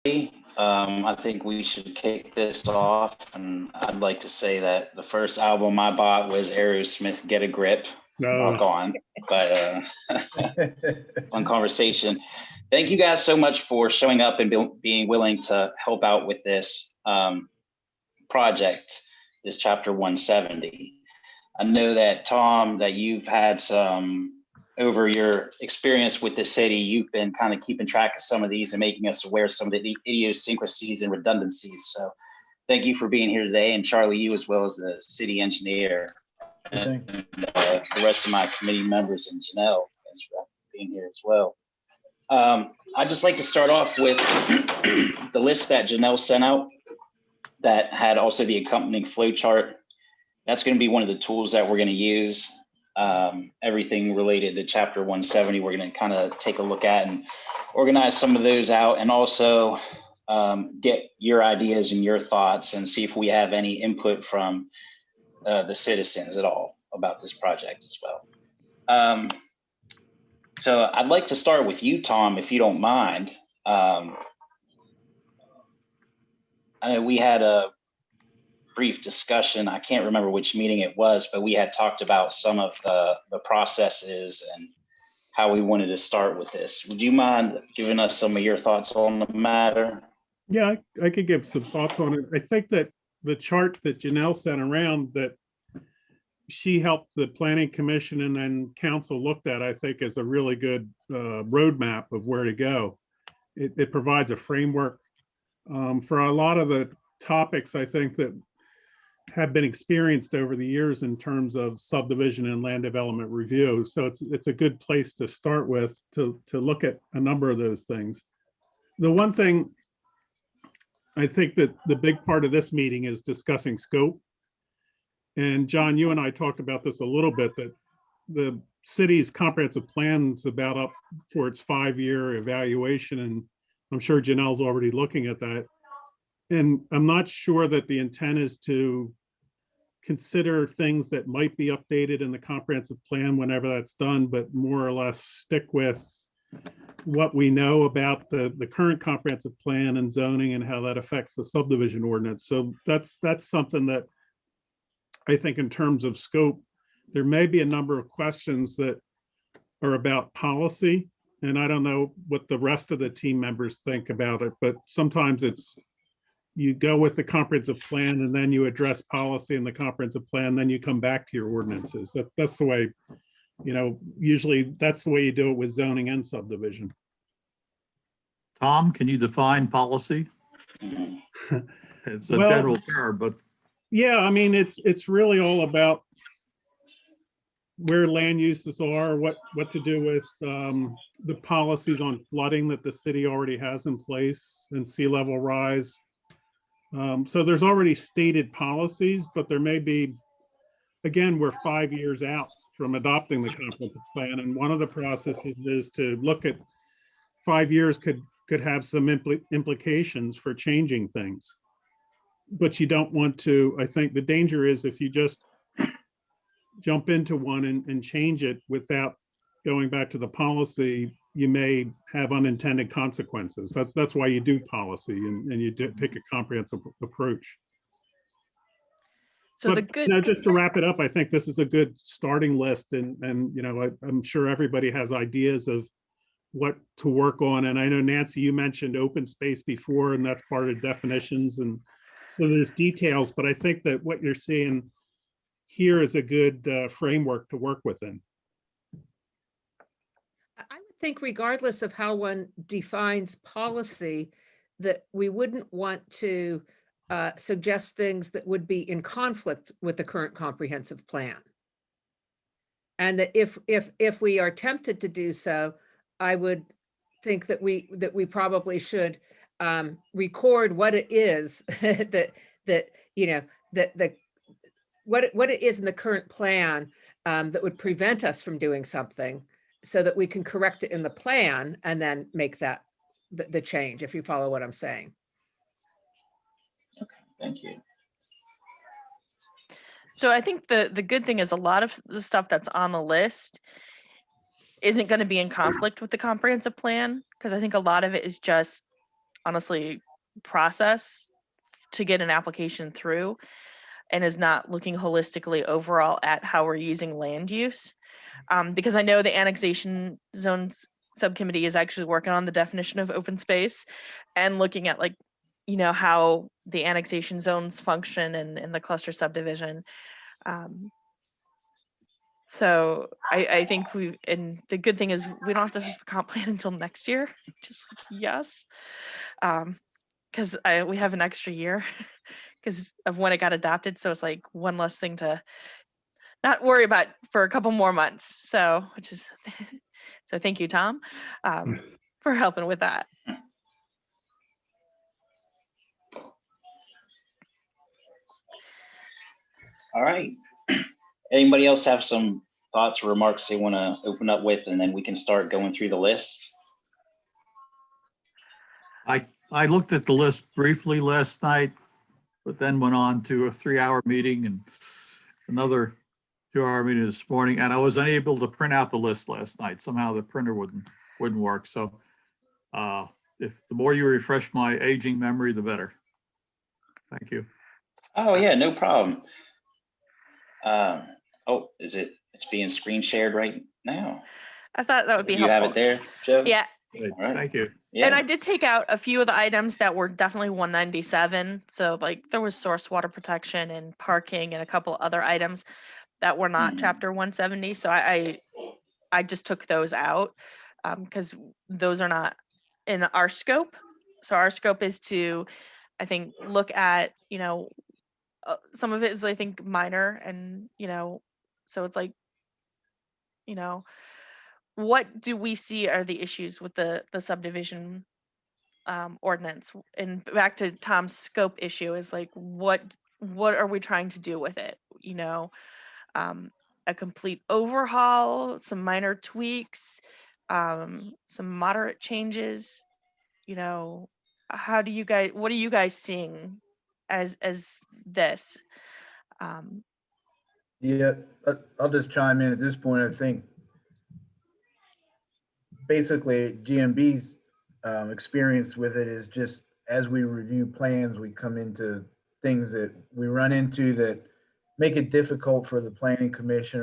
I think we should kick this off, and I'd like to say that the first album I bought was Aerosmith, Get a Grip. Rock on. But fun conversation. Thank you guys so much for showing up and being willing to help out with this project, this chapter 170. I know that, Tom, that you've had some, over your experience with the city, you've been kind of keeping track of some of these and making us aware of some of the idiosyncrasies and redundancies. So thank you for being here today. And Charlie, you as well as the city engineer, and the rest of my committee members, and Janelle, thanks for being here as well. I'd just like to start off with the list that Janelle sent out that had also the accompanying flow chart. That's going to be one of the tools that we're going to use. Everything related to chapter 170, we're going to kind of take a look at and organize some of those out, and also get your ideas and your thoughts and see if we have any input from the citizens at all about this project as well. So I'd like to start with you, Tom, if you don't mind. I know we had a brief discussion. I can't remember which meeting it was, but we had talked about some of the processes and how we wanted to start with this. Would you mind giving us some of your thoughts on the matter? Yeah, I could give some thoughts on it. I think that the chart that Janelle sent around that she helped the Planning Commission and then council looked at, I think is a really good roadmap of where to go. It provides a framework for a lot of the topics, I think, that have been experienced over the years in terms of subdivision and land development review. So it's a good place to start with to look at a number of those things. The one thing I think that the big part of this meeting is discussing scope. And John, you and I talked about this a little bit, that the city's comprehensive plan is about up for its 5-year evaluation. And I'm sure Janelle's already looking at that. And I'm not sure that the intent is to consider things that might be updated in the comprehensive plan whenever that's done, but more or less stick with what we know about the current comprehensive plan and zoning and how that affects the subdivision ordinance. So that's something that I think in terms of scope, there may be a number of questions that are about policy. And I don't know what the rest of the team members think about it, but sometimes it's, you go with the comprehensive plan and then you address policy in the comprehensive plan, then you come back to your ordinances. That's the way, you know, usually that's the way you do it with zoning and subdivision. Tom, can you define policy? It's a general term, but yeah, I mean, it's really all about where land uses are, what to do with the policies on flooding that the city already has in place and sea level rise. So there's already stated policies, but there may be, again, we're 5 years out from adopting the comprehensive plan. And one of the processes is to look at 5 years could have some implications for changing things. But you don't want to, I think the danger is if you just jump into one and change it without going back to the policy, you may have unintended consequences. That's why you do policy and you take a comprehensive approach. So but, you know, just to wrap it up, I think this is a good starting list, and you know, I'm sure everybody has ideas of what to work on. And I know, Nancy, you mentioned open space before, and that's part of definitions. And so there's details, but I think that what you're seeing here is a good framework to work within. I would think regardless of how one defines policy, that we wouldn't want to suggest things that would be in conflict with the current comprehensive plan. And that if we are tempted to do so, I would think that we probably should record what it is what it is in the current plan that would prevent us from doing something, so that we can correct it in the plan and then make that the change, if you follow what I'm saying. Okay, thank you. So I think the good thing is a lot of the stuff that's on the list isn't going to be in conflict with the comprehensive plan, because I think a lot of it is just honestly process to get an application through, and is not looking holistically overall at how we're using land use. Because I know the annexation zones subcommittee is actually working on the definition of open space and looking at like, how the annexation zones function and the cluster subdivision. So I think and the good thing is we don't have to just the comp plan until next year. Just like, yes. Because we have an extra year because of when it got adopted. So it's like one less thing to not worry about for a couple more months. So, which is, so thank you, Tom, for helping with that. All right. Anybody else have some thoughts or remarks they want to open up with, and then we can start going through the list? I looked at the list briefly last night, but then went on to a 3-hour meeting and another 2-hour meeting this morning, and I was unable to print out the list last night. Somehow the printer wouldn't work. So if the more you refresh my aging memory, the better. Thank you. Oh yeah, no problem. Oh, it's being screen shared right now? I thought that would be You helpful. have it there, Joe? Yeah. Great. All right. Thank you. Yeah. And I did take out a few of the items that were definitely 197. So like there was source water protection and parking and a couple other items that were not chapter 170. So I just took those out because those are not in our scope. So our scope is to, I think, look at, some of it is, I think, minor and, so it's like, what do we see are the issues with the subdivision ordinance? And back to Tom's scope issue is like, what are we trying to do with it? A complete overhaul, some minor tweaks, some moderate changes. What are you guys seeing as this? Yeah, I'll just chime in at this point. I think basically GMB's experience with it is just as we review plans, we come into things that we run into that make it difficult for the planning commission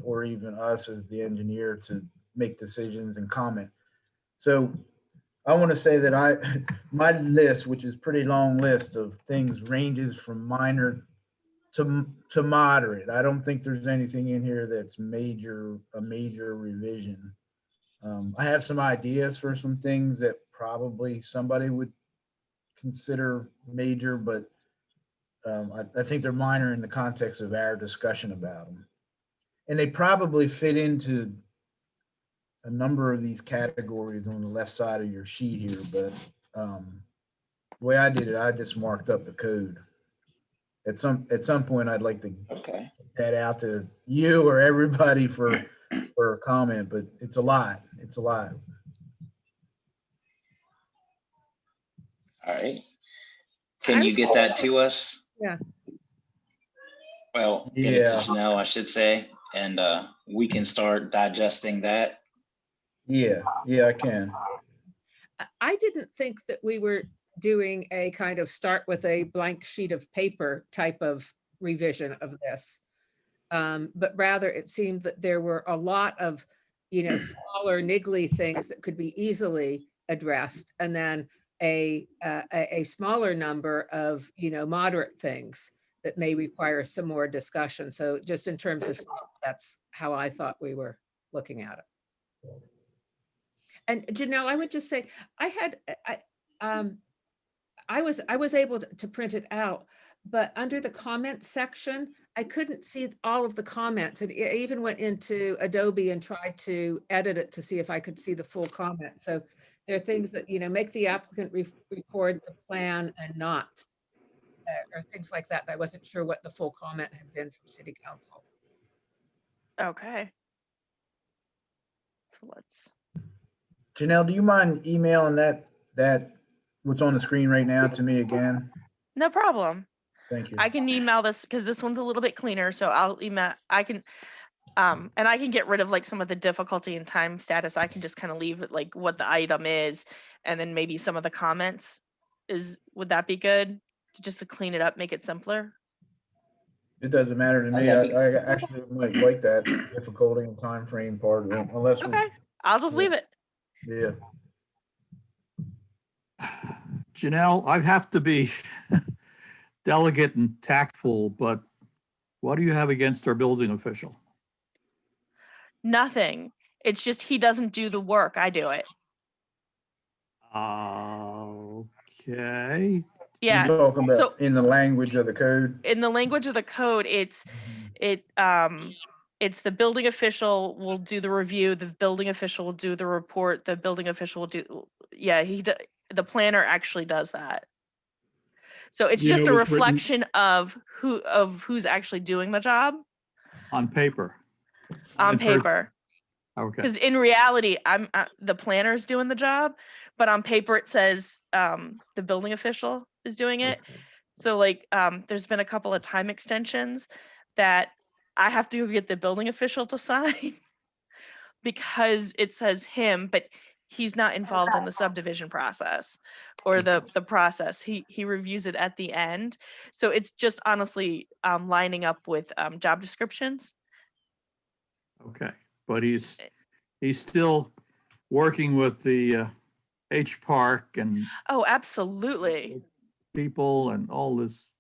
or even us as the engineer to make decisions and comment. So I want to say that my list, which is pretty long list of things, ranges from minor to moderate. I don't think there's anything in here that's a major revision. I have some ideas for some things that probably somebody would consider major, but I think they're minor in the context of our discussion about them. And they probably fit into a number of these categories on the left side of your sheet here, but the way I did it, I just marked up the code. At some point, I'd like to Okay. get that out to you or everybody for a comment, but it's a lot. It's a lot. All right. Can you get that to us? Yeah. Well, get it to Yeah. Janelle, I should say, and we can start digesting that. Yeah, I can. I didn't think that we were doing a kind of start with a blank sheet of paper type of revision of this. But rather it seemed that there were a lot of, smaller niggly things that could be easily addressed. And then a smaller number of, moderate things that may require some more discussion. So just in terms of scope, that's how I thought we were looking at it. And Janelle, I would just say, I was able to print it out, but under the comments section, I couldn't see all of the comments. And I even went into Adobe and tried to edit it to see if I could see the full comment. So there are things that, make the applicant record the plan and not, or things like that. I wasn't sure what the full comment had been from City Council. Okay. So let's. Janelle, do you mind emailing that what's on the screen right now to me again? No problem. Thank you. I can email this because this one's a little bit cleaner. So I'll email. And I can get rid of like some of the difficulty and time status. I can just kind of leave it like what the item is, and then maybe some of the comments would that be good? Just to clean it up, make it simpler? It doesn't matter to me. Okay. I actually might like that difficulty and time frame part of it, unless we, Okay, I'll just leave it. yeah. Janelle, I have to be delicate and tactful, but what do you have against our building official? Nothing. It's just he doesn't do the work. I do it. Okay. Yeah. You're talking about So in the language of the code. in the language of the code, it's the building official will do the review, the building official will do the report, the building official will do, yeah, the planner actually does that. So it's You just know, a it was written- reflection of who's actually doing the job On paper. on In person. paper. Okay. Because in reality, I'm the planner's doing the job, but on paper it says the building official is doing it. So like there's been a couple of time extensions that I have to go get the building official to sign because it says him, but he's not involved in the subdivision process or the process. He reviews it at the end. So it's just honestly lining up with job descriptions. Okay, but he's still working with the H Park and Oh, absolutely. people and all this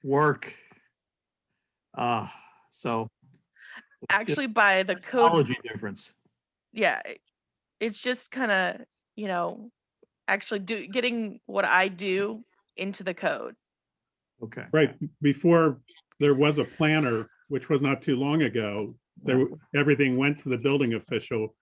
work. So Actually, by the code, technology difference. yeah, it's just kind of, actually getting what I do into the code. Okay. Right, before there was a planner, which was not too long ago, everything went to the building official.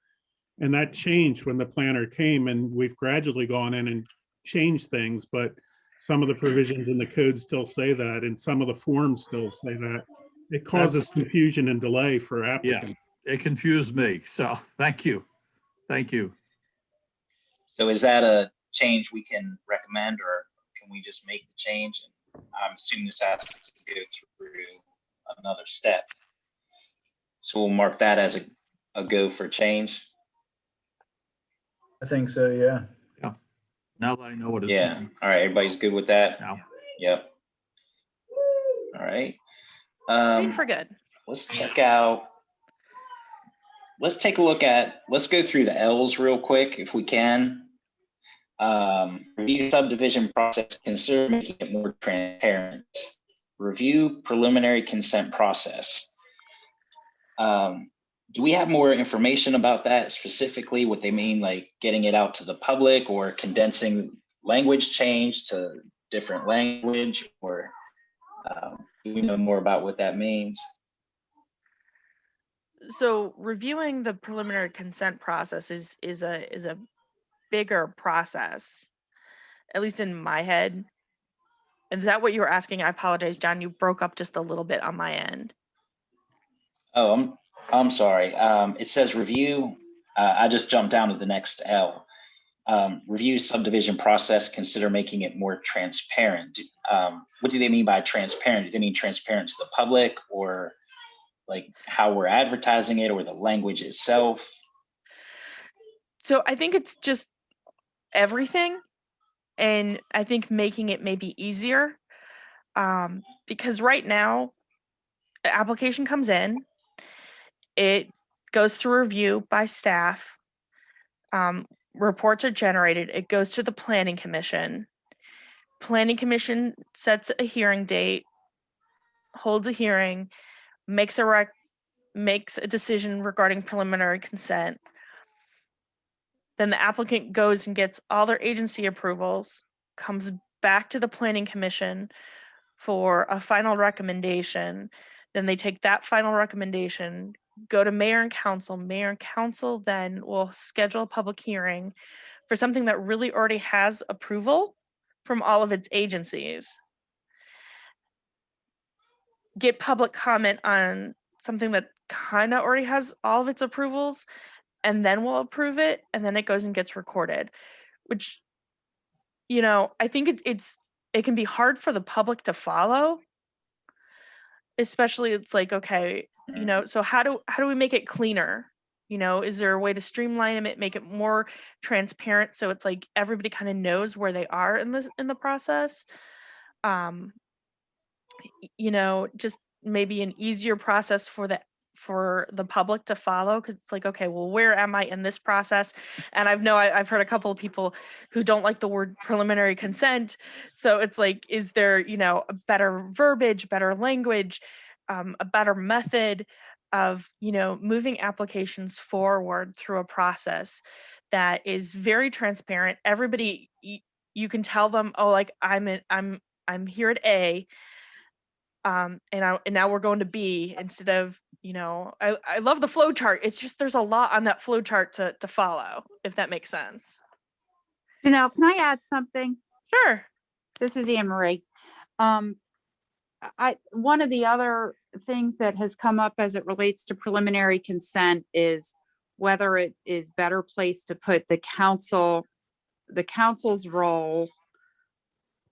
And that changed when the planner came, and we've gradually gone in and changed things, but some of the provisions in the code still say that, and some of the forms still say that. It causes confusion and delay for applicants. It confused me. So thank you. Thank you. So is that a change we can recommend, or can we just make the change? I'm assuming this has to go through another step. So we'll mark that as a go for change. I think so, yeah. Now that I know what it is. Yeah. All right. Everybody's good with that? Now. Yep. All right. Green for good. Let's check out. Let's take a look at, let's go through the L's real quick if we can. Review subdivision process, consider making it more transparent. Review preliminary consent process. Do we have more information about that, specifically what they mean, like getting it out to the public or condensing language change to different language, or do we know more about what that means? So reviewing the preliminary consent process is a bigger process, at least in my head. Is that what you were asking? I apologize, John. You broke up just a little bit on my end. Oh, I'm sorry. It says review. I just jumped down to the next L. Review subdivision process, consider making it more transparent. What do they mean by transparent? Do they mean transparent to the public, or like how we're advertising it, or the language itself? So I think it's just everything. And I think making it maybe easier, because right now the application comes in, it goes to review by staff, reports are generated, it goes to the planning commission. Planning commission sets a hearing date, holds a hearing, makes a decision regarding preliminary consent. Then the applicant goes and gets all their agency approvals, comes back to the planning commission for a final recommendation. Then they take that final recommendation, go to mayor and council. Mayor and council then will schedule a public hearing for something that really already has approval from all of its agencies. Get public comment on something that kind of already has all of its approvals, and then we'll approve it, and then it goes and gets recorded, which, I think it can be hard for the public to follow. especially it's like, okay, so how do we make it cleaner? Is there a way to streamline it, make it more transparent, so it's like everybody kind of knows where they are in the process? Just maybe an easier process for the public to follow, because it's like, okay, well, where am I in this process? And I've heard a couple of people who don't like the word preliminary consent, so it's like, is there a better verbiage, better language, a better method of moving applications forward through a process that is very transparent? Everybody, you can tell them, oh, like, I'm here at A, and now we're going to B, instead of, I love the flow chart. It's just, there's a lot on that flow chart to follow, if that makes sense. Janelle, can I add something? Sure. This is Anne Marie. One of the other things that has come up as it relates to preliminary consent is whether it is better placed to put the council's role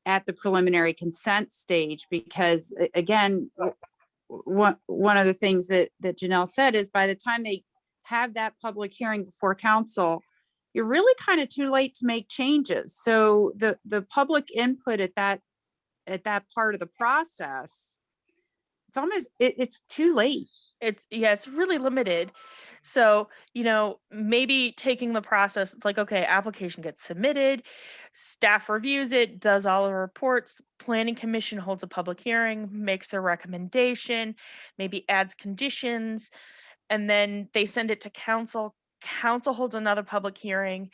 at the preliminary consent stage, because again, one of the things that Janelle said is, by the time they have that public hearing before council, you're really kind of too late to make changes. So the public input at that part of the process, it's too late. It's really limited. So, maybe taking the process, it's like, okay, application gets submitted, staff reviews it, does all the reports, planning commission holds a public hearing, makes their recommendation, maybe adds conditions, and then they send it to council. Council holds another public hearing,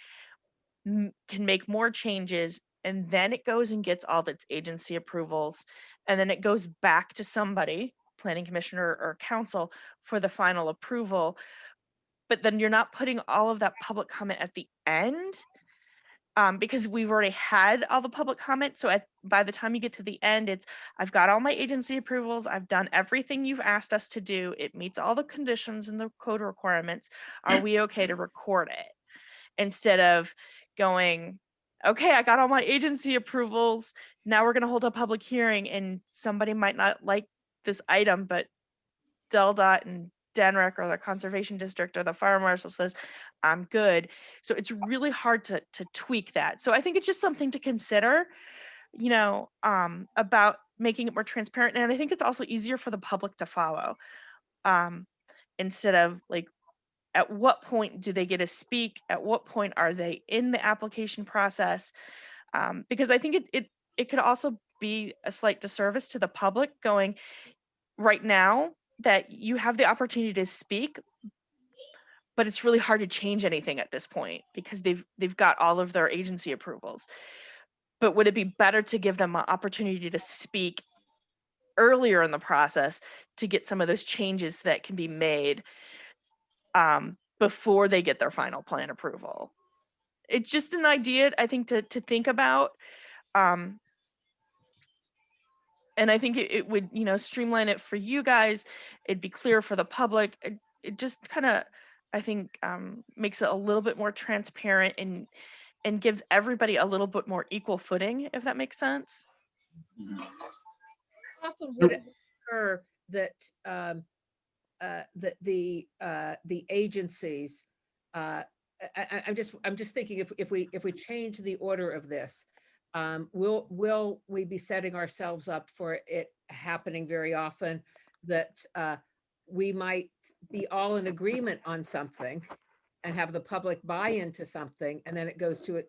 can make more changes, and then it goes and gets all its agency approvals, and then it goes back to somebody, planning commissioner or council, for the final approval. But then you're not putting all of that public comment at the end, because we've already had all the public comment. So by the time you get to the end, it's, I've got all my agency approvals, I've done everything you've asked us to do, it meets all the conditions and the code requirements, are we okay to record it? Instead of going, okay, I got all my agency approvals, now we're going to hold a public hearing, and somebody might not like this item, but DelDOT and DENREC or the conservation district or the fire marshal says, I'm good. So it's really hard to tweak that. So I think it's just something to consider, about making it more transparent. And I think it's also easier for the public to follow, instead of like, at what point do they get to speak? At what point are they in the application process? Because I think it could also be a slight disservice to the public, going, right now that you have the opportunity to speak, but it's really hard to change anything at this point because they've got all of their agency approvals. But would it be better to give them an opportunity to speak earlier in the process to get some of those changes that can be made, before they get their final plan approval? It's just an idea, I think, to think about. And I think it would, streamline it for you guys. It'd be clear for the public. It just kind of, I think, makes it a little bit more transparent and gives everybody a little bit more equal footing, if that makes sense. Often would it occur that that the agencies, I'm just thinking, if we change the order of this, will we be setting ourselves up for it happening very often that we might be all in agreement on something and have the public buy into something, and then it goes to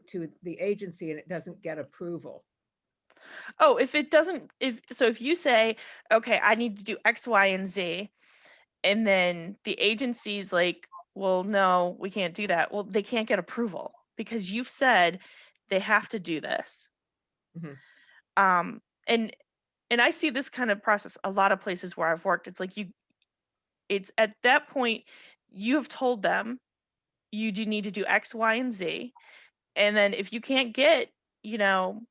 the agency and it doesn't get approval? Oh, if you say, okay, I need to do X, Y, and Z, and then the agency's like, well, no, we can't do that. Well, they can't get approval because you've said they have to do this. Mm-hmm. And I see this kind of process a lot of places where I've worked. It's like it's at that point, you have told them you do need to do X, Y, and Z. And then if you can't get,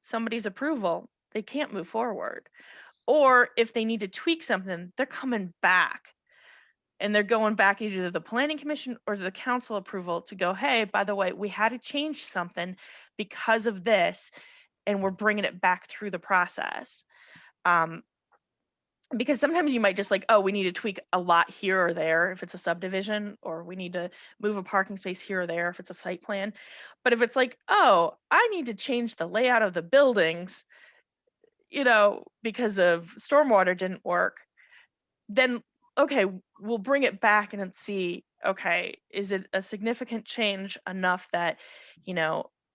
somebody's approval, they can't move forward. Or if they need to tweak something, they're coming back. And they're going back either to the planning commission or the council approval to go, hey, by the way, we had to change something because of this, and we're bringing it back through the process. because sometimes you might just like, oh, we need to tweak a lot here or there if it's a subdivision, or we need to move a parking space here or there if it's a site plan. But if it's like, oh, I need to change the layout of the buildings, because of stormwater didn't work, then okay, we'll bring it back and then see, okay, is it a significant change enough that,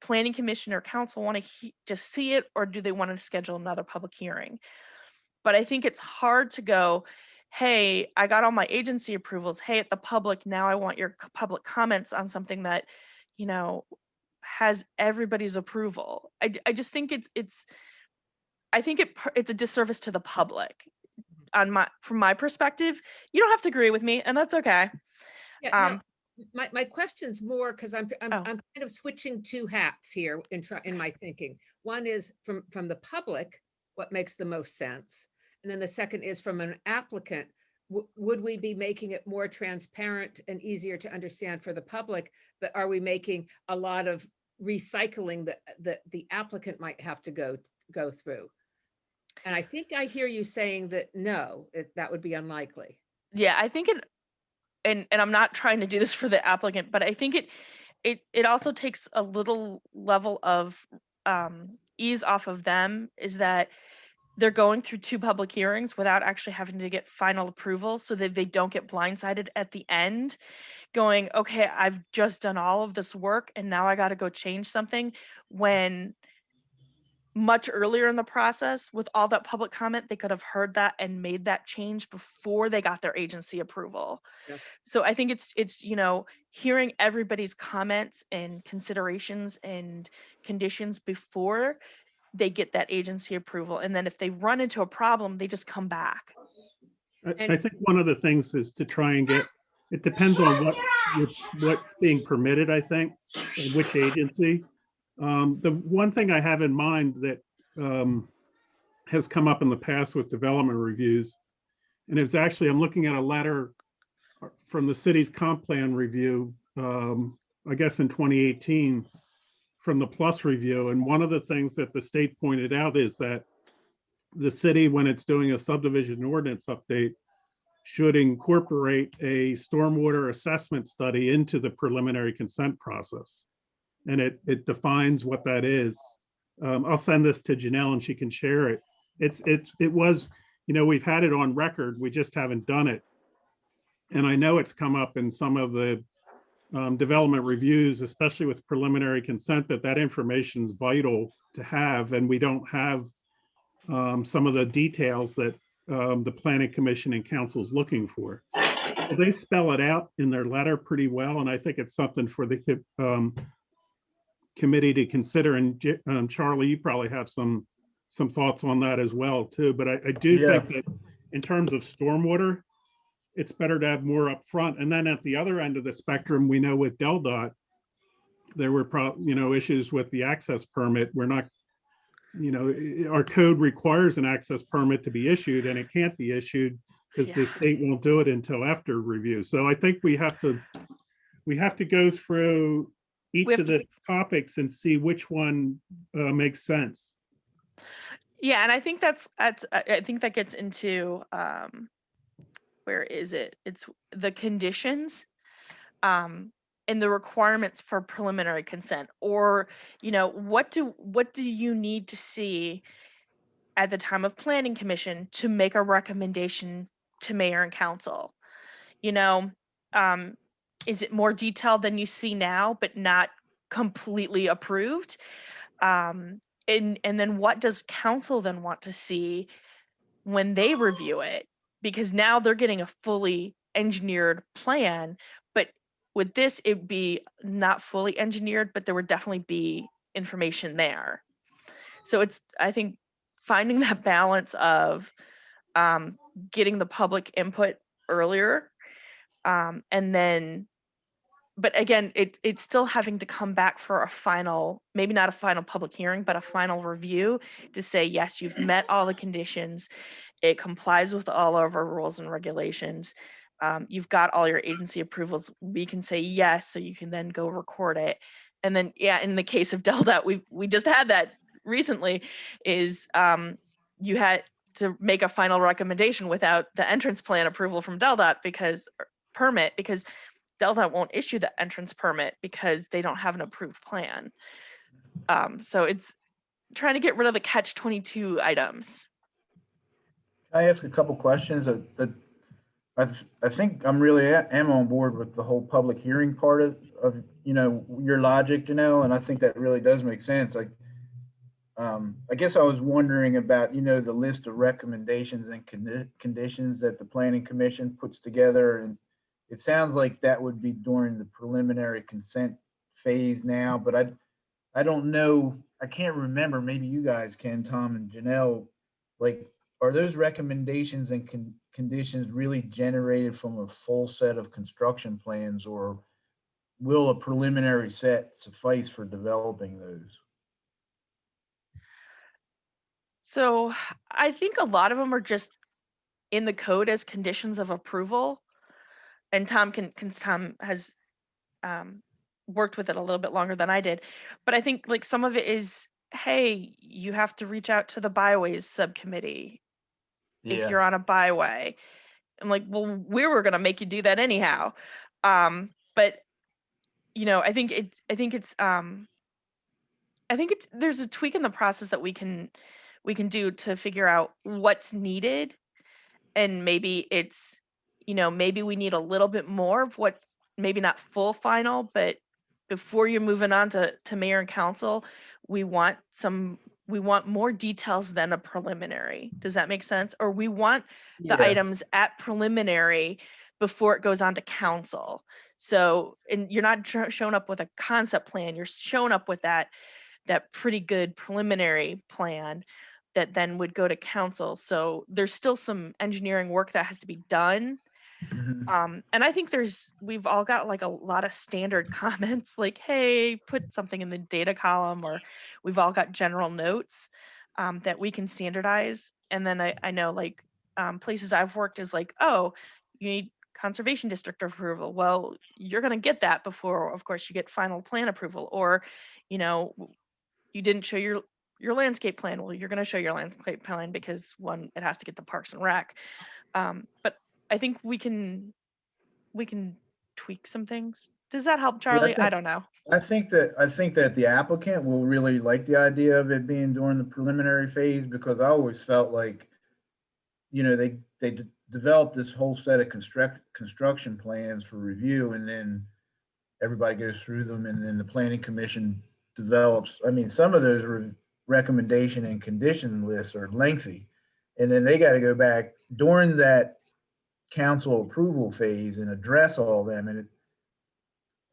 planning commission or council want to just see it, or do they want to schedule another public hearing? But I think it's hard to go, hey, I got all my agency approvals. Hey, at the public, now I want your public comments on something that, has everybody's approval. I just think I think it's a disservice to the public. From my perspective, you don't have to agree with me, and that's okay. Yeah, no, my question's more because I'm Oh. kind of switching two hats here in my thinking. One is from the public, what makes the most sense, and then the second is from an applicant. Would we be making it more transparent and easier to understand for the public, but are we making a lot of recycling that the applicant might have to go through? And I think I hear you saying that no, that would be unlikely. Yeah, I think and I'm not trying to do this for the applicant, but I think it also takes a little level of ease off of them, is that they're going through 2 public hearings without actually having to get final approval, so that they don't get blindsided at the end going, okay, I've just done all of this work and now I got to go change something, when much earlier in the process with all that public comment, they could have heard that and made that change before they got their agency approval. Yeah. So I think it's hearing everybody's comments and considerations and conditions before they get that agency approval. And then if they run into a problem, they just come back. I think one of the things is to try and it depends on what's being permitted, I think, and which agency. The one thing I have in mind that has come up in the past with development reviews, and it's actually, I'm looking at a letter from the city's comp plan review, I guess in 2018, from the Plus review. And one of the things that the state pointed out is that the city, when it's doing a subdivision ordinance update, should incorporate a stormwater assessment study into the preliminary consent process. And it defines what that is. I'll send this to Janelle and she can share it. It was, we've had it on record, we just haven't done it. And I know it's come up in some of the development reviews, especially with preliminary consent, that information is vital to have, and we don't have some of the details that the planning commission and council is looking for. So they spell it out in their letter pretty well, and I think it's something for the committee to consider. And Charlie, you probably have some thoughts on that as well too. But I do think that in terms of stormwater, it's better to have more upfront. And then at the other end of the spectrum, we know with DelDOT, there were issues with the access permit. We're not, our code requires an access permit to be issued, and it can't be issued because the state won't do it until after review. So I think we have to go through each of the topics and see which one makes sense. Yeah, and I think I think that gets into where is it? It's the conditions and the requirements for preliminary consent, or what do you need to see at the time of planning commission to make a recommendation to mayor and council? Is it more detailed than you see now, but not completely approved? And then what does council then want to see when they review it? Because now they're getting a fully engineered plan, but with this, it'd be not fully engineered, but there would definitely be information there. So it's, I think, finding that balance of getting the public input earlier, and then, but again, it's still having to come back for a final, maybe not a final public hearing, but a final review to say, yes, you've met all the conditions. It complies with all of our rules and regulations. You've got all your agency approvals. We can say yes, so you can then go record it. And then, yeah, in the case of DelDOT, we just had that recently, is you had to make a final recommendation without the entrance plan approval from DelDOT because DelDOT won't issue the entrance permit because they don't have an approved plan. So it's trying to get rid of the catch-22 items. Can I ask a couple questions? I think I'm really am on board with the whole public hearing part of your logic, and I think that really does make sense. Like, I guess I was wondering about, the list of recommendations and conditions that the Planning Commission puts together. And it sounds like that would be during the preliminary consent phase now, but I don't know. I can't remember. Maybe you guys can, Tom and Janelle, like, are those recommendations and conditions really generated from a full set of construction plans, or will a preliminary set suffice for developing those? So I think a lot of them are just in the code as conditions of approval. And Tom Tom has worked with it a little bit longer than I did. But I think like some of it is, hey, you have to reach out to the byways subcommittee if you're on a byway. I'm like, well, we were going to make you do that anyhow. But I think there's a tweak in the process that we can do to figure out what's needed. And maybe it's, maybe we need a little bit more of what, maybe not full final, but before you're moving on to mayor and council, we want more details than a preliminary. Does that make sense? Or we want the items at preliminary before it goes on to council. So, and you're not showing up with a concept plan, you're showing up with that pretty good preliminary plan that then would go to council. So there's still some engineering work that has to be done. Mhm. And I think we've all got like a lot of standard comments like, hey, put something in the data column, or we've all got general notes that we can standardize. And then I know like places I've worked is like, oh, you need conservation district approval. Well, you're going to get that before, of course, you get final plan approval, or, you didn't show your landscape plan. Well, you're going to show your landscape plan because one, it has to get to Parks and Rec. But I think we can tweak some things. Does that help, Charlie? I don't know. I think that the applicant will really like the idea of it being during the preliminary phase, because I always felt like, they developed this whole set of construction plans for review, and then everybody goes through them, and then the Planning Commission develops. I mean, some of those recommendation and condition lists are lengthy, and then they got to go back during that council approval phase and address all of them. And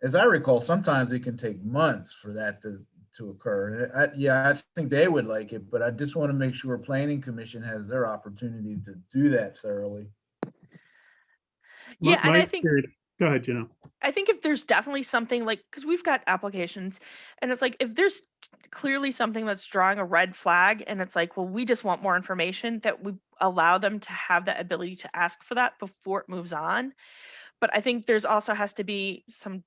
as I recall, sometimes it can take months for that to occur. I think they would like it, but I just want to make sure Planning Commission has their opportunity to do that thoroughly. Yeah, and I think, go ahead, Janelle. I think if there's definitely something like, because we've got applications and it's like, if there's clearly something that's drawing a red flag and it's like, well, we just want more information, that we allow them to have the ability to ask for that before it moves on. But I think there's also has to be some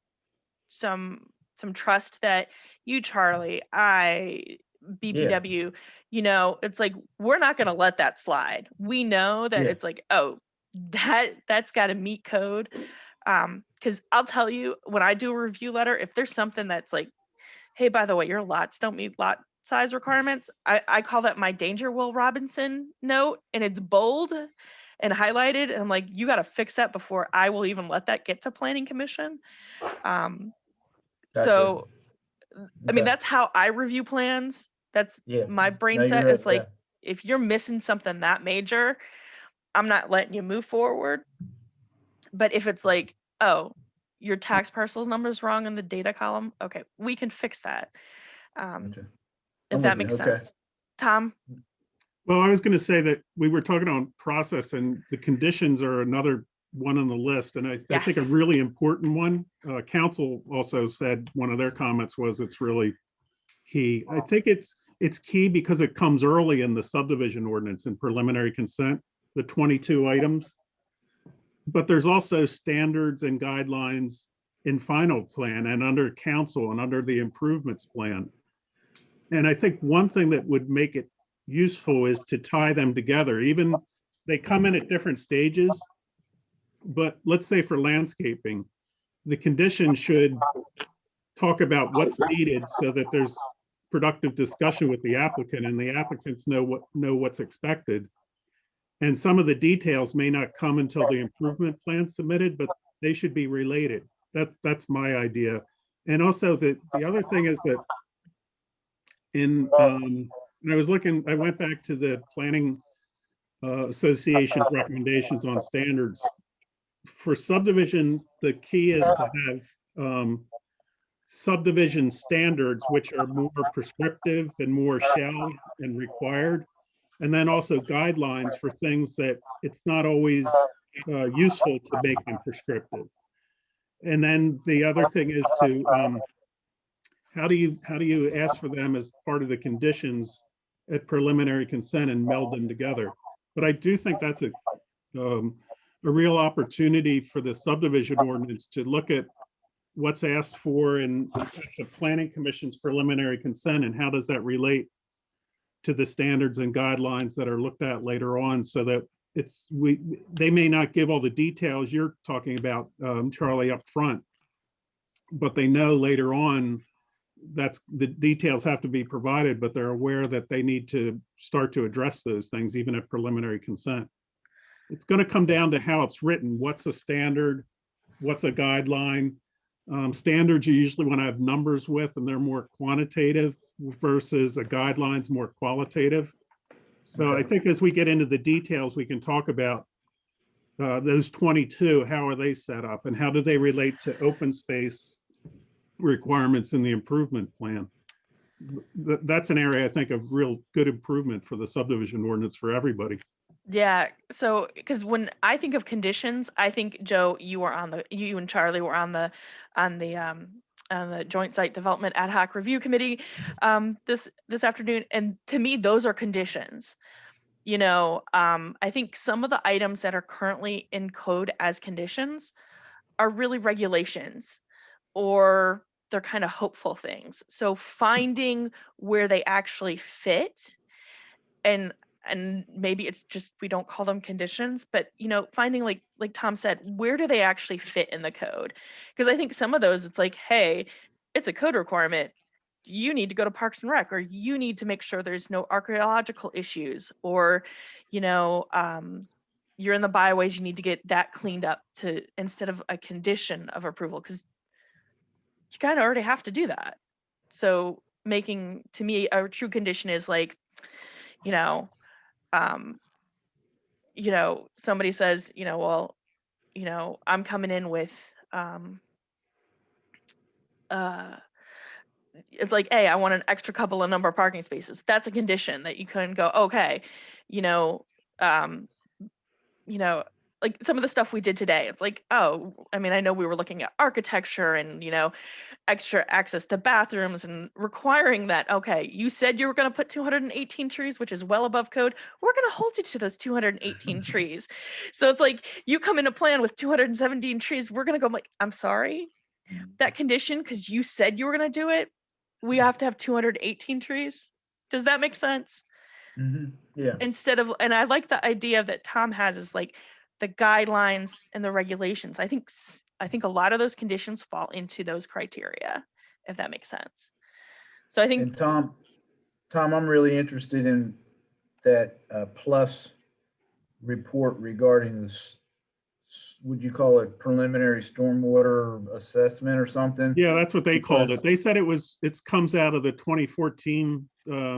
trust that you, Charlie, BPW, it's like, we're not going to let that slide. We know that it's like, oh, that's got to meet code. Because I'll tell you, when I do a review letter, if there's something that's like, hey, by the way, your lots don't meet lot size requirements, I call that my Danger Will Robinson note, and it's bold and highlighted. And I'm like, you got to fix that before I will even let that get to Planning Commission. So, I mean, that's how I review plans. That's my brain set. It's like, if you're missing something that major, I'm not letting you move forward. But if it's like, oh, your tax parcel's number's wrong in the data column, okay, we can fix that. If that makes sense. Tom? Well, I was going to say that we were talking on process, and the conditions are another one on the list. And I think a really important one, council also said one of their comments was it's really key. I think it's key because it comes early in the subdivision ordinance and preliminary consent, the 22 items. But there's also standards and guidelines in final plan and under council and under the improvements plan. And I think one thing that would make it useful is to tie them together. Even they come in at different stages, but let's say for landscaping, the condition should talk about what's needed so that there's productive discussion with the applicant and the applicants know what's expected. And some of the details may not come until the improvement plan submitted, but they should be related. That's my idea. And also the other thing is that I went back to the Planning Association's recommendations on standards. For subdivision, the key is to have subdivision standards, which are more prescriptive and more shall and required. And then also guidelines for things that it's not always useful to make them prescriptive. And then the other thing is to, how do you ask for them as part of the conditions at preliminary consent and meld them together? But I do think that's a real opportunity for the subdivision ordinance to look at what's asked for in the Planning Commission's preliminary consent and how does that relate to the standards and guidelines that are looked at later on, so that they may not give all the details you're talking about, Charlie, up front, but they know later on that's the details have to be provided, but they're aware that they need to start to address those things even at preliminary consent. It's going to come down to how it's written. What's a standard? What's a guideline? Standards you usually want to have numbers with, and they're more quantitative versus a guideline's more qualitative. So I think as we get into the details, we can talk about those 22, how are they set up and how do they relate to open space requirements in the improvement plan? That's an area I think of real good improvement for the subdivision ordinance for everybody. Yeah, so because when I think of conditions, I think, Joe, you and Charlie were on the Joint Site Development Ad Hoc Review Committee this afternoon, and to me, those are conditions. I think some of the items that are currently in code as conditions are really regulations, or they're kind of hopeful things. So finding where they actually fit, and maybe it's just we don't call them conditions, but finding like Tom said, where do they actually fit in the code? Because I think some of those, it's like, hey, it's a code requirement, you need to go to Parks and Rec, or you need to make sure there's no archaeological issues, or you're in the byways, you need to get that cleaned up to instead of a condition of approval, because you kind of already have to do that. So making, to me, a true condition is like, somebody says, well, I'm coming in with, it's like, hey, I want an extra couple of number of parking spaces. That's a condition that you can go, okay, like some of the stuff we did today, it's like, oh, I mean, I know we were looking at architecture and, extra access to bathrooms and requiring that, okay, you said you were going to put 218 trees, which is well above code. We're going to hold you to those 218 trees. So it's like, you come in a plan with 217 trees, we're going to go, like, I'm sorry, that condition, because you said you were going to do it, we have to have 218 trees. Does that make sense? Mm-hmm. Yeah. Instead of, and I like the idea that Tom has is like the guidelines and the regulations. I think a lot of those conditions fall into those criteria, if that makes sense. So I think, and Tom, I'm really interested in that plus report regarding this. Would you call it preliminary stormwater assessment or something? Yeah, that's what they called it. They said it comes out of the 2014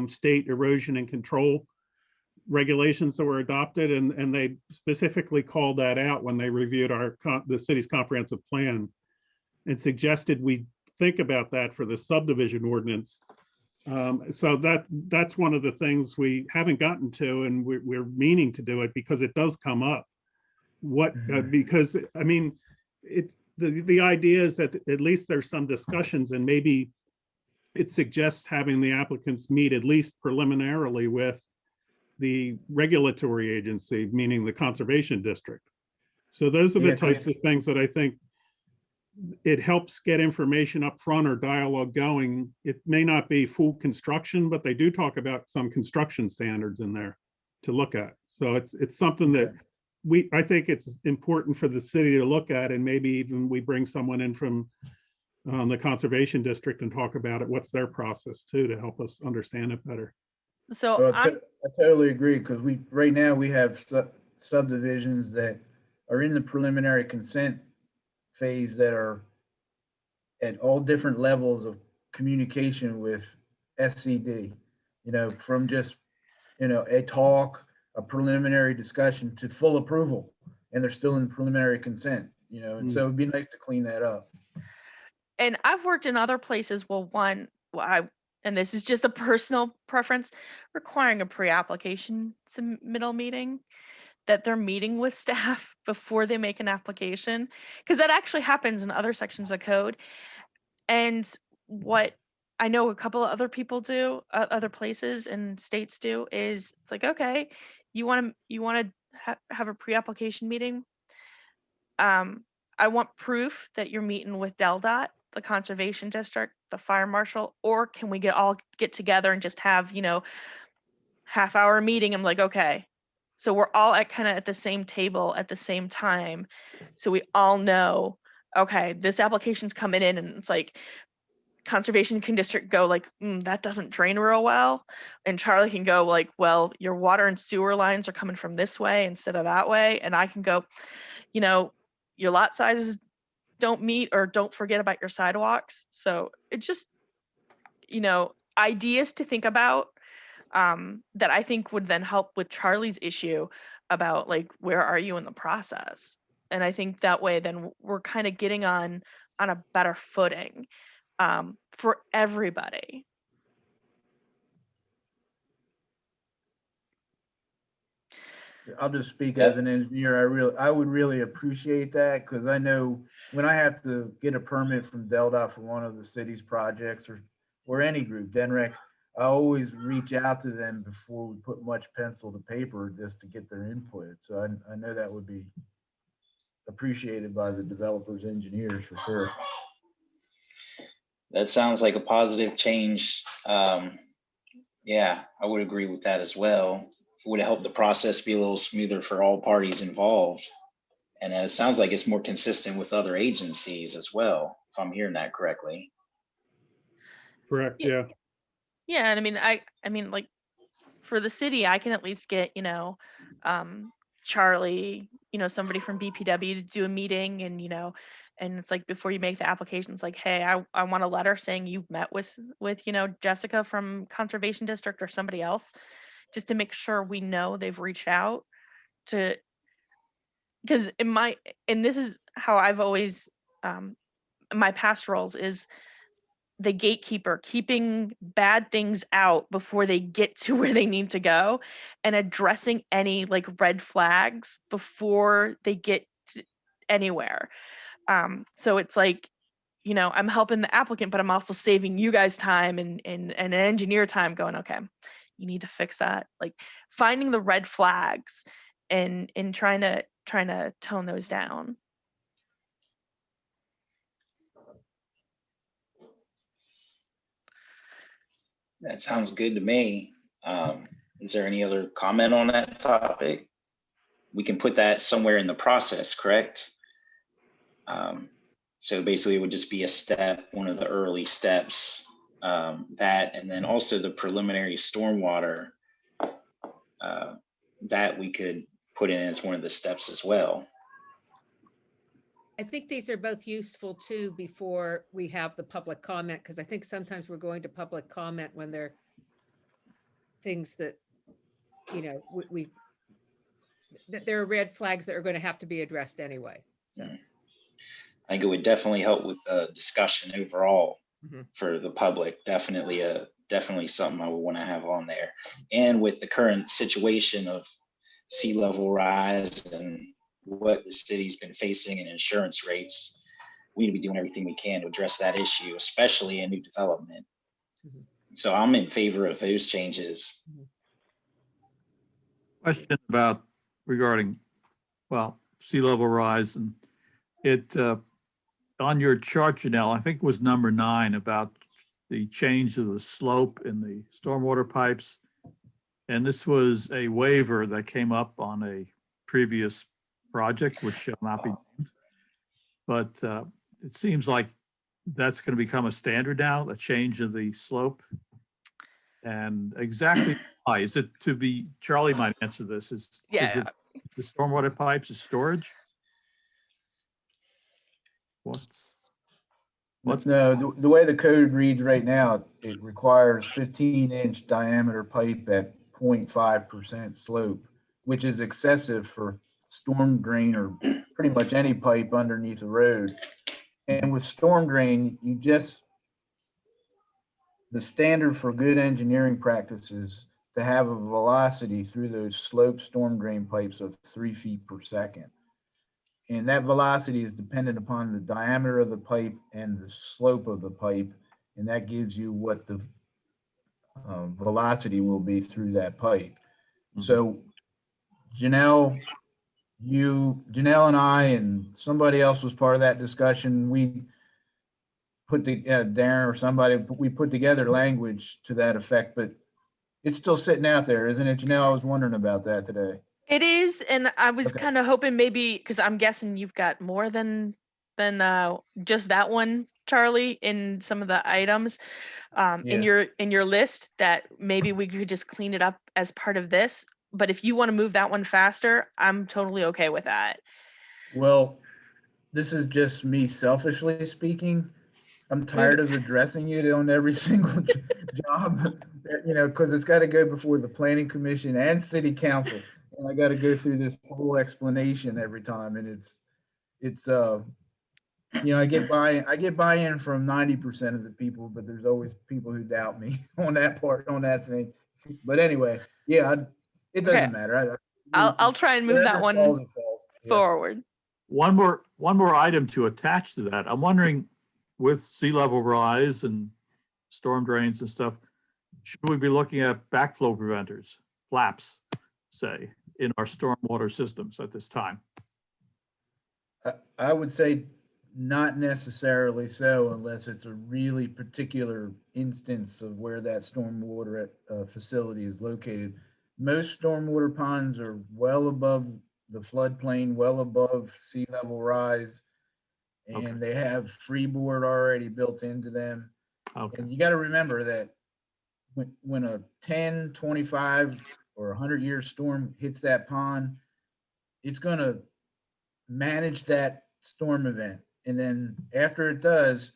state erosion and control regulations that were adopted, and they specifically called that out when they reviewed the city's comprehensive plan and suggested we think about that for the subdivision ordinance. So that's one of the things we haven't gotten to, and we're meaning to do it because it does come up. Because I mean, the idea is that at least there's some discussions, and maybe it suggests having the applicants meet at least preliminarily with the regulatory agency, meaning the conservation district. So those are the types of things that I think it helps get information up front or dialogue going. It may not be full construction, but they do talk about some construction standards in there to look at. So it's something that I think it's important for the city to look at, and maybe even we bring someone in from the conservation district and talk about it. What's their process too, to help us understand it better. So Well, I'm, I totally agree, because right now we have subdivisions that are in the preliminary consent phase that are at all different levels of communication with SCD, from just, a talk, a preliminary discussion to full approval, and they're still in preliminary consent, and so it'd be nice to clean that up. and I've worked in other places. And this is just a personal preference, requiring a pre-application submittal meeting, that they're meeting with staff before they make an application, because that actually happens in other sections of code. And what I know a couple of other people do, other places and states do, is it's like, okay, you want to have a pre-application meeting. I want proof that you're meeting with DelDOT, the conservation district, the fire marshal, or can we all get together and just have, half-hour meeting? I'm like, okay, so we're all at the same table at the same time, so we all know, okay, this application's coming in, and it's like conservation can district go like, that doesn't drain real well, and Charlie can go like, well, your water and sewer lines are coming from this way instead of that way, and I can go, your lot sizes don't meet, or don't forget about your sidewalks. So it just, ideas to think about, that I think would then help with Charlie's issue about like, where are you in the process? And I think that way then we're kind of getting on a better footing, for everybody. I'll just speak as an engineer. I would really appreciate that, because I know when I have to get a permit from DelDOT for one of the city's projects, or any group, DENREC, I always reach out to them before we put much pencil to paper, just to get their input. So I know that would be appreciated by the developers, engineers, for sure. That sounds like a positive change. Yeah, I would agree with that as well. It would help the process be a little smoother for all parties involved. And it sounds like it's more consistent with other agencies as well, if I'm hearing that correctly. Correct, yeah. Yeah, and I mean, like, for the city, I can at least get, Charlie, somebody from BPW to do a meeting, and, and it's like, before you make the application, it's like, hey, I want a letter saying you've met with, Jessica from Conservation District or somebody else, just to make sure we know they've reached out to, because and this is how I've always, my past roles is the gatekeeper, keeping bad things out before they get to where they need to go, and addressing any like red flags before they get anywhere. So it's like, I'm helping the applicant, but I'm also saving you guys time and an engineer time, going, okay, you need to fix that. Like, finding the red flags and trying to tone those down. That sounds good to me. Is there any other comment on that topic? We can put that somewhere in the process, correct? So basically it would just be a step, one of the early steps, that, and then also the preliminary stormwater, that we could put in as one of the steps as well. I think these are both useful too before we have the public comment, because I think sometimes we're going to public comment when they're things that, that there are red flags that are going to have to be addressed anyway. So I think it would definitely help with discussion overall Mhm. for the public. Definitely something I would want to have on there. And with the current situation of sea level rise and what the city's been facing in insurance rates, we need to be doing everything we can to address that issue, especially in new development. Mhm. So I'm in favor of those changes. Question about regarding, well, sea level rise, and it, on your chart, Janelle, I think it was number 9 about the change of the slope in the stormwater pipes. And this was a waiver that came up on a previous project, which shall not be named. But it seems like that's going to become a standard now, a change of the slope. And exactly why? Is it to be, Charlie might answer this, is Yeah. the stormwater pipes is storage? What's No, the way the code reads right now, it requires 15-inch diameter pipe at 0.5% slope, which is excessive for storm drain or pretty much any pipe underneath a road. And with storm drain, the standard for good engineering practices to have a velocity through those slope storm drain pipes of 3 feet per second. And that velocity is dependent upon the diameter of the pipe and the slope of the pipe. And that gives you what the velocity will be through that pipe. So Janelle and I and somebody else was part of that discussion. We put the, Darren or somebody, we put together language to that effect, but it's still sitting out there, isn't it, Janelle? I was wondering about that today. It is, and I was Okay. kind of hoping maybe, because I'm guessing you've got more than just that one, Charlie, in some of the items in your list, that maybe we could just clean it up as part of this. But if you want to move that one faster, I'm totally okay with that. Well, this is just me selfishly speaking. I'm tired of addressing it on every single job, because it's got to go before the planning commission and city council. And I got to go through this whole explanation every time. And it's I get buy-in from 90% of the people, but there's always people who doubt me on that part, on that thing. But anyway, yeah, it doesn't Okay. matter. I'll try and move that whatever one falls, it falls. Yeah. forward. one more item to attach to that? I'm wondering, with sea level rise and storm drains and stuff, should we be looking at backflow preventers, flaps, say, in our stormwater systems at this time? I would say not necessarily so, unless it's a really particular instance of where that stormwater facility is located. Most stormwater ponds are well above the floodplain, well above sea level rise, and Okay. they have freeboard already built into them. Okay. And you got to remember that when a 10, 25, or 100-year storm hits that pond, it's going to manage that storm event. And then after it does,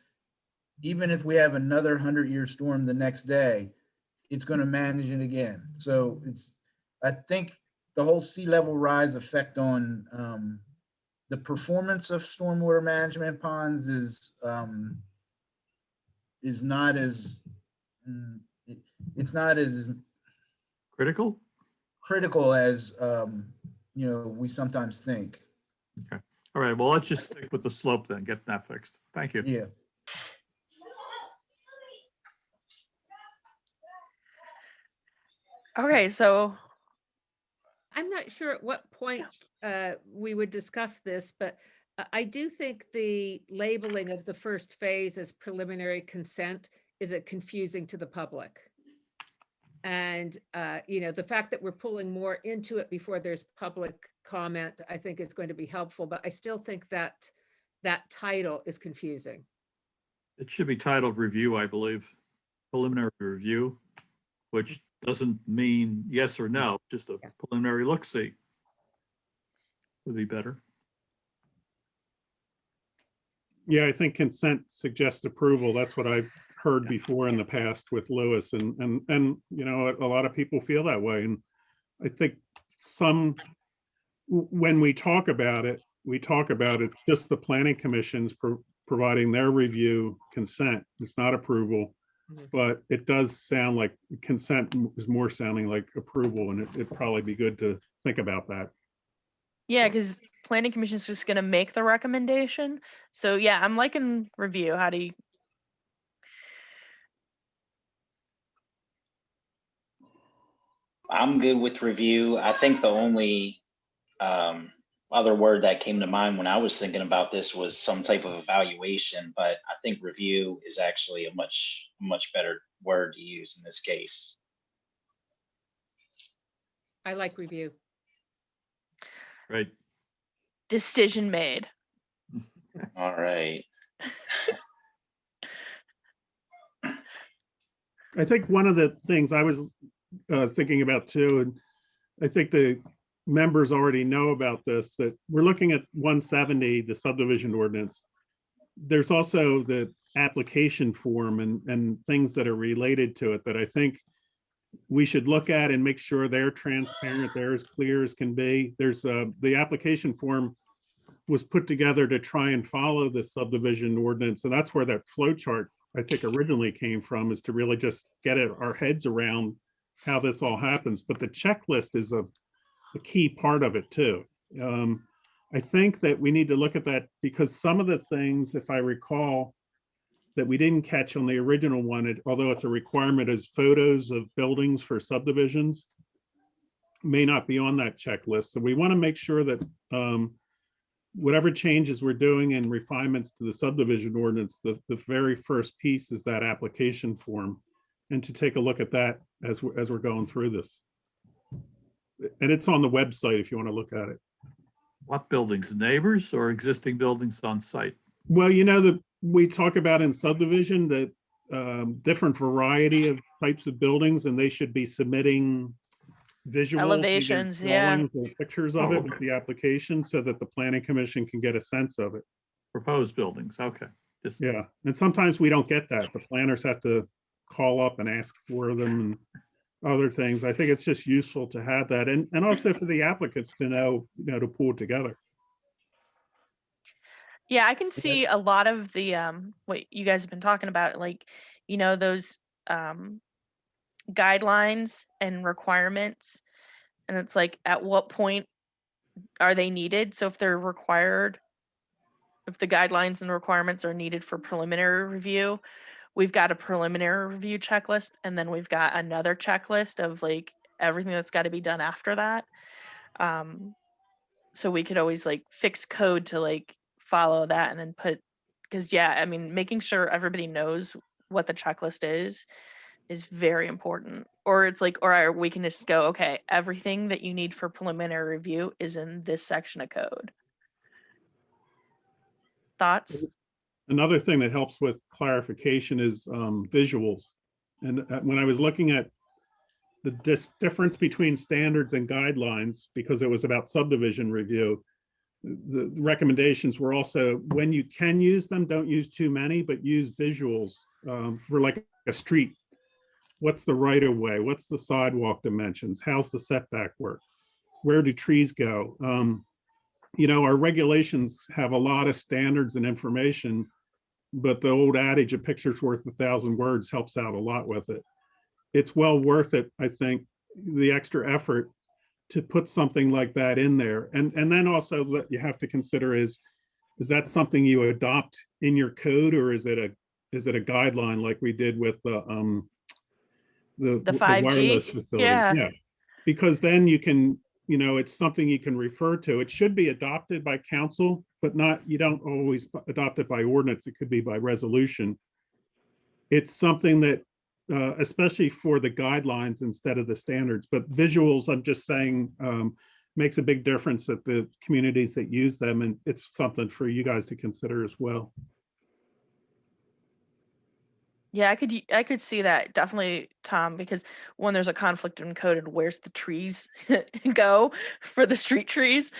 even if we have another 100-year storm the next day, it's going to manage it again. So I think the whole sea level rise effect on the performance of stormwater management ponds is not as it's not as Critical? as we sometimes think. Okay. All right. Well, let's just stick with the slope then, get that fixed. Thank you. Yeah. Okay, so I'm not sure at what point we would discuss this, but I do think the labeling of the first phase as preliminary consent is confusing to the public. And, the fact that we're pulling more into it before there's public comment, I think is going to be helpful, but I still think that that title is confusing. It should be titled review, I believe, preliminary review, which doesn't mean yes or no, just a preliminary look-see would be better. Yeah, I think consent suggests approval. That's what I've heard before in the past with Lewis, and a lot of people feel that way. And I think when we talk about it just the planning commission's providing their review consent. It's not approval, but it does sound like consent is more sounding like approval, and it'd probably be good to think about that. yeah, because planning commission is just going to make the recommendation. So yeah, I'm liking review. How do you? I'm good with review. I think the only other word that came to mind when I was thinking about this was some type of evaluation, but I think review is actually a much better word to use in this case. I like review. Right. Decision made. All right. I think one of the things I was thinking about too, and I think the members already know about this, that we're looking at 170, the subdivision ordinance. There's also the application form and things that are related to it that I think we should look at and make sure they're transparent, they're as clear as can be. There's the application form was put together to try and follow the subdivision ordinance, and that's where that flow chart I think originally came from, is to really just get our heads around how this all happens. But the checklist is a key part of it too. I think that we need to look at that because some of the things, if I recall, that we didn't catch on the original one, although it's a requirement, is photos of buildings for subdivisions may not be on that checklist. So we want to make sure that whatever changes we're doing and refinements to the subdivision ordinance, the very first piece is that application form, and to take a look at that as we're going through this. And it's on the website if you want to look at it. What buildings, neighbors or existing buildings on site? Well, we talk about in subdivision that different variety of types of buildings, and they should be submitting visual Elevations, yeah. drawings or pictures of it with the application so that the planning commission can get a sense of it. Proposed buildings, okay. Just, Yeah, and sometimes we don't get that. The planners have to call up and ask for them and other things. I think it's just useful to have that, and also for the applicants to know, to pull it together. Yeah, I can see a lot of the what you guys have been talking about, like, those guidelines and requirements. And it's like, at what point are they needed? So if they're required, if the guidelines and requirements are needed for preliminary review, we've got a preliminary review checklist, and then we've got another checklist of like everything that's got to be done after that. So we could always like fix code to like follow that, and then because yeah, I mean, making sure everybody knows what the checklist is very important. Or it's like, or we can just go, okay, everything that you need for preliminary review is in this section of code. Thoughts? Another thing that helps with clarification is visuals. And when I was looking at the difference between standards and guidelines, because it was about subdivision review, the recommendations were also, when you can use them, don't use too many, but use visuals for like a street. What's the right of way? What's the sidewalk dimensions? How's the setback work? Where do trees go? Our regulations have a lot of standards and information, but the old adage, a picture's worth 1,000 words, helps out a lot with it. It's well worth it, I think, the extra effort to put something like that in there. And then also what you have to consider is that something you adopt in your code, or is it a guideline like we did with the 5G? wireless facilities? Yeah, because then you can, it's something you can refer to. It should be adopted by council, but you don't always adopt it by ordinance. It could be by resolution. It's something that, especially for the guidelines instead of the standards, but visuals, I'm just saying, makes a big difference at the communities that use them. And it's something for you guys to consider as well. Yeah, I could see that definitely, Tom, because when there's a conflict in code and where's the trees go for the street trees,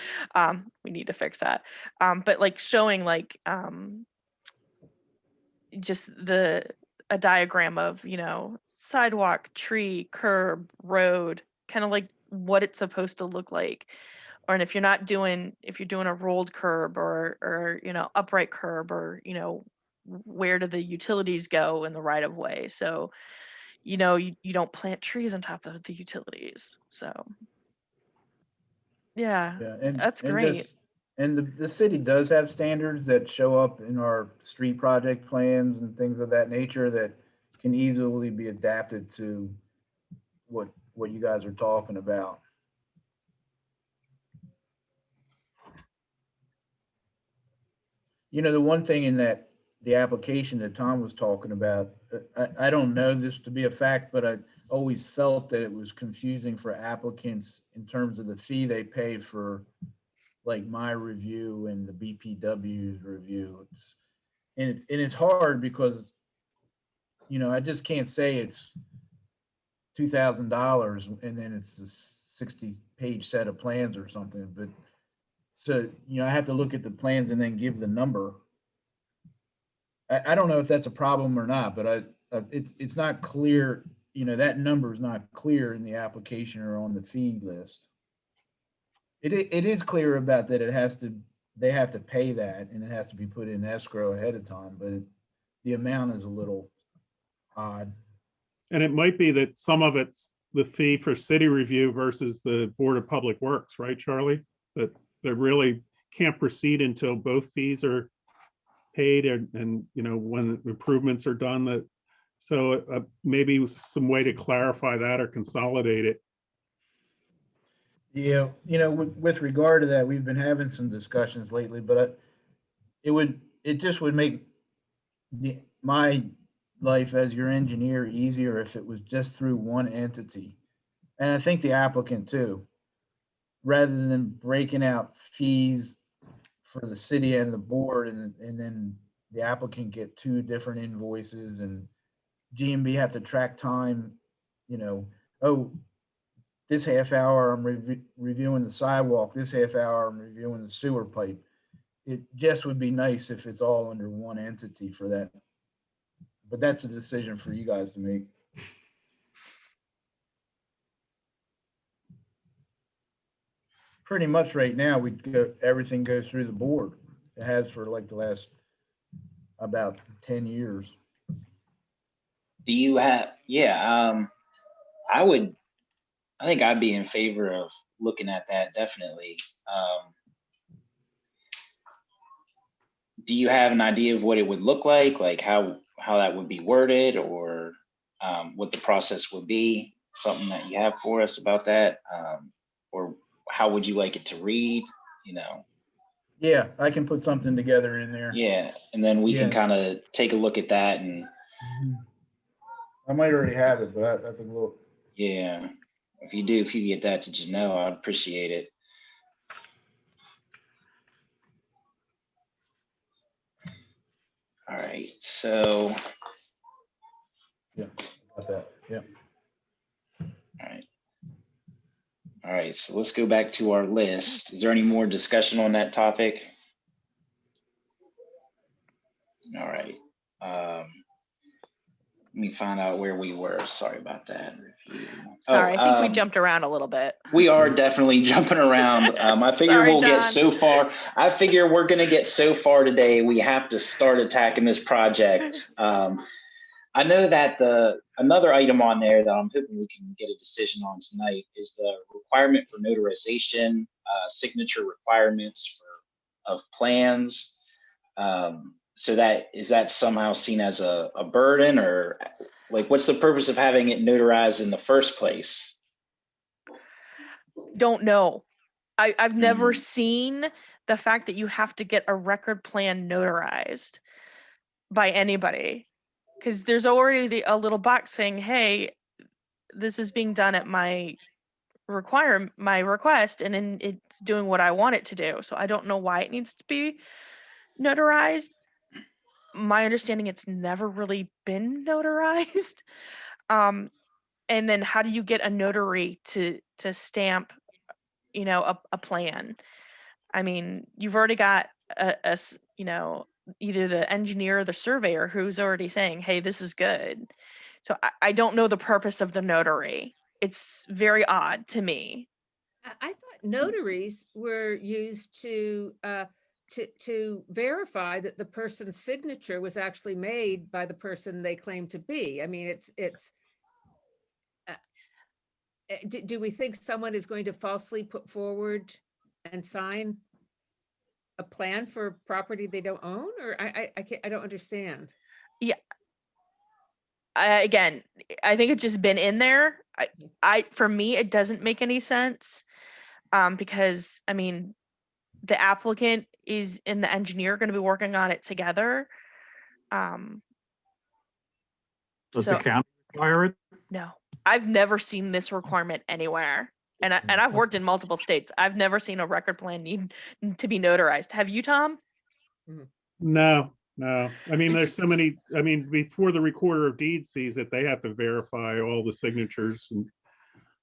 we need to fix that. But like showing like just a diagram of, sidewalk, tree, curb, road, kind of like what it's supposed to look like. Or if you're doing a rolled curb or upright curb, or where do the utilities go in the right of way? So you don't plant trees on top of the utilities. So yeah, that's great. The city does have standards that show up in our street project plans and things of that nature that can easily be adapted to what you guys are talking about. You know, the one thing in that, the application that Tom was talking about, I don't know this to be a fact, but I always felt that it was confusing for applicants in terms of the fee they pay for like my review and the BPW's review. And it's hard because, you know, I just can't say it's $2,000 and then it's a 60-page set of plans or something, but so, you know, I have to look at the plans and then give the number. I don't know if that's a problem or not, but it's not clear, you know, that number is not clear in the application or on the fee list. It is clear about that they have to pay that and it has to be put in escrow ahead of time, but the amount is a little odd. And it might be that some of it's the fee for city review versus the Board of Public Works, right, Charlie? That they really can't proceed until both fees are paid and you know, when improvements are done, that so maybe some way to clarify that or consolidate it. Yeah, you know, with regard to that, we've been having some discussions lately, but it just would make my life as your engineer easier if it was just through one entity. And I think the applicant too, rather than breaking out fees for the city and the board and then the applicant get two different invoices and GMB have to track time, you know, oh, this half hour I'm reviewing the sidewalk, this half hour I'm reviewing the sewer pipe. It just would be nice if it's all under one entity for that. But that's a decision for you guys to make. Pretty much right now, everything goes through the board. It has for like the last about 10 years. Do you have, I think I'd be in favor of looking at that, definitely. Do you have an idea of what it would look like how that would be worded, or what the process would be? Something that you have for us about that, or how would you like it to read? You know. Yeah, I can put something together in there. Yeah, and then we can kind of take a look at that and. I might already have it, but I have to look. Yeah, if you get that to Janelle, I'd appreciate it. All right, so. Yeah, got that. Yeah. All right, so let's go back to our list. Is there any more discussion on that topic? All right. Let me find out where we were. Sorry about that. Sorry, I think we jumped around a little bit. We are definitely jumping around. I figure Sorry, we'll get John. so far. I figure we're going to get so far today. We have to start attacking this project. I know that another item on there that I'm hoping we can get a decision on tonight is the requirement for notarization, signature requirements of plans. So is that somehow seen as a burden, or like what's the purpose of having it notarized in the first place? Don't know. I've never seen the fact that you have to get a record plan notarized by anybody, because there's already a little box saying, hey, this is being done at my request, and then it's doing what I want it to do. So I don't know why it needs to be notarized. My understanding, it's never really been notarized. And then how do you get a notary to stamp, you know, a plan? I mean, you've already got you know, either the engineer or the surveyor who's already saying, hey, this is good. So I don't know the purpose of the notary. It's very odd to me. I thought notaries were used to verify that the person's signature was actually made by the person they claim to be. I mean, do we think someone is going to falsely put forward and sign a plan for property they don't own? Or I don't understand. Yeah. Again, I think it's just been in there. For me, it doesn't make any sense, because I mean, the applicant is and the engineer going to be working on it together. Does So the county require it? no, I've never seen this requirement anywhere. And I've worked in multiple states. I've never seen a record plan need to be notarized. Have you, Tom? No, no. I mean, there's so many, I mean, before the recorder of deeds sees it, they have to verify all the signatures. And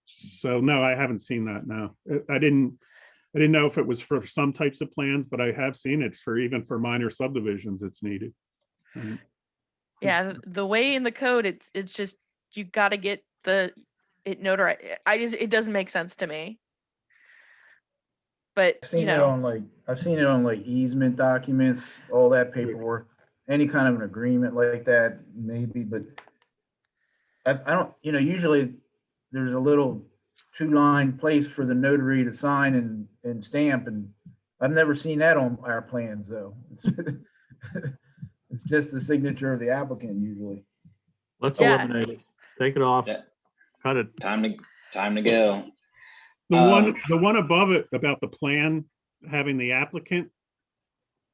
so, no, I haven't seen that. No, I didn't know if it was for some types of plans, but I have seen it for even for minor subdivisions, it's needed. Right. Yeah, the way in the code, it's just, you got to get it notarized. It doesn't make sense to me. But, I've seen it on like easement documents, all that paperwork, any kind of an agreement like that, maybe, but I don't, usually there's a little 2-line place for the notary to sign and stamp, and I've never seen that on our plans though. It's just the signature of the applicant usually. Let's Yeah. eliminate it. Take it off. Yeah. Cut it. Time to go. The one above it about the plan, having the applicant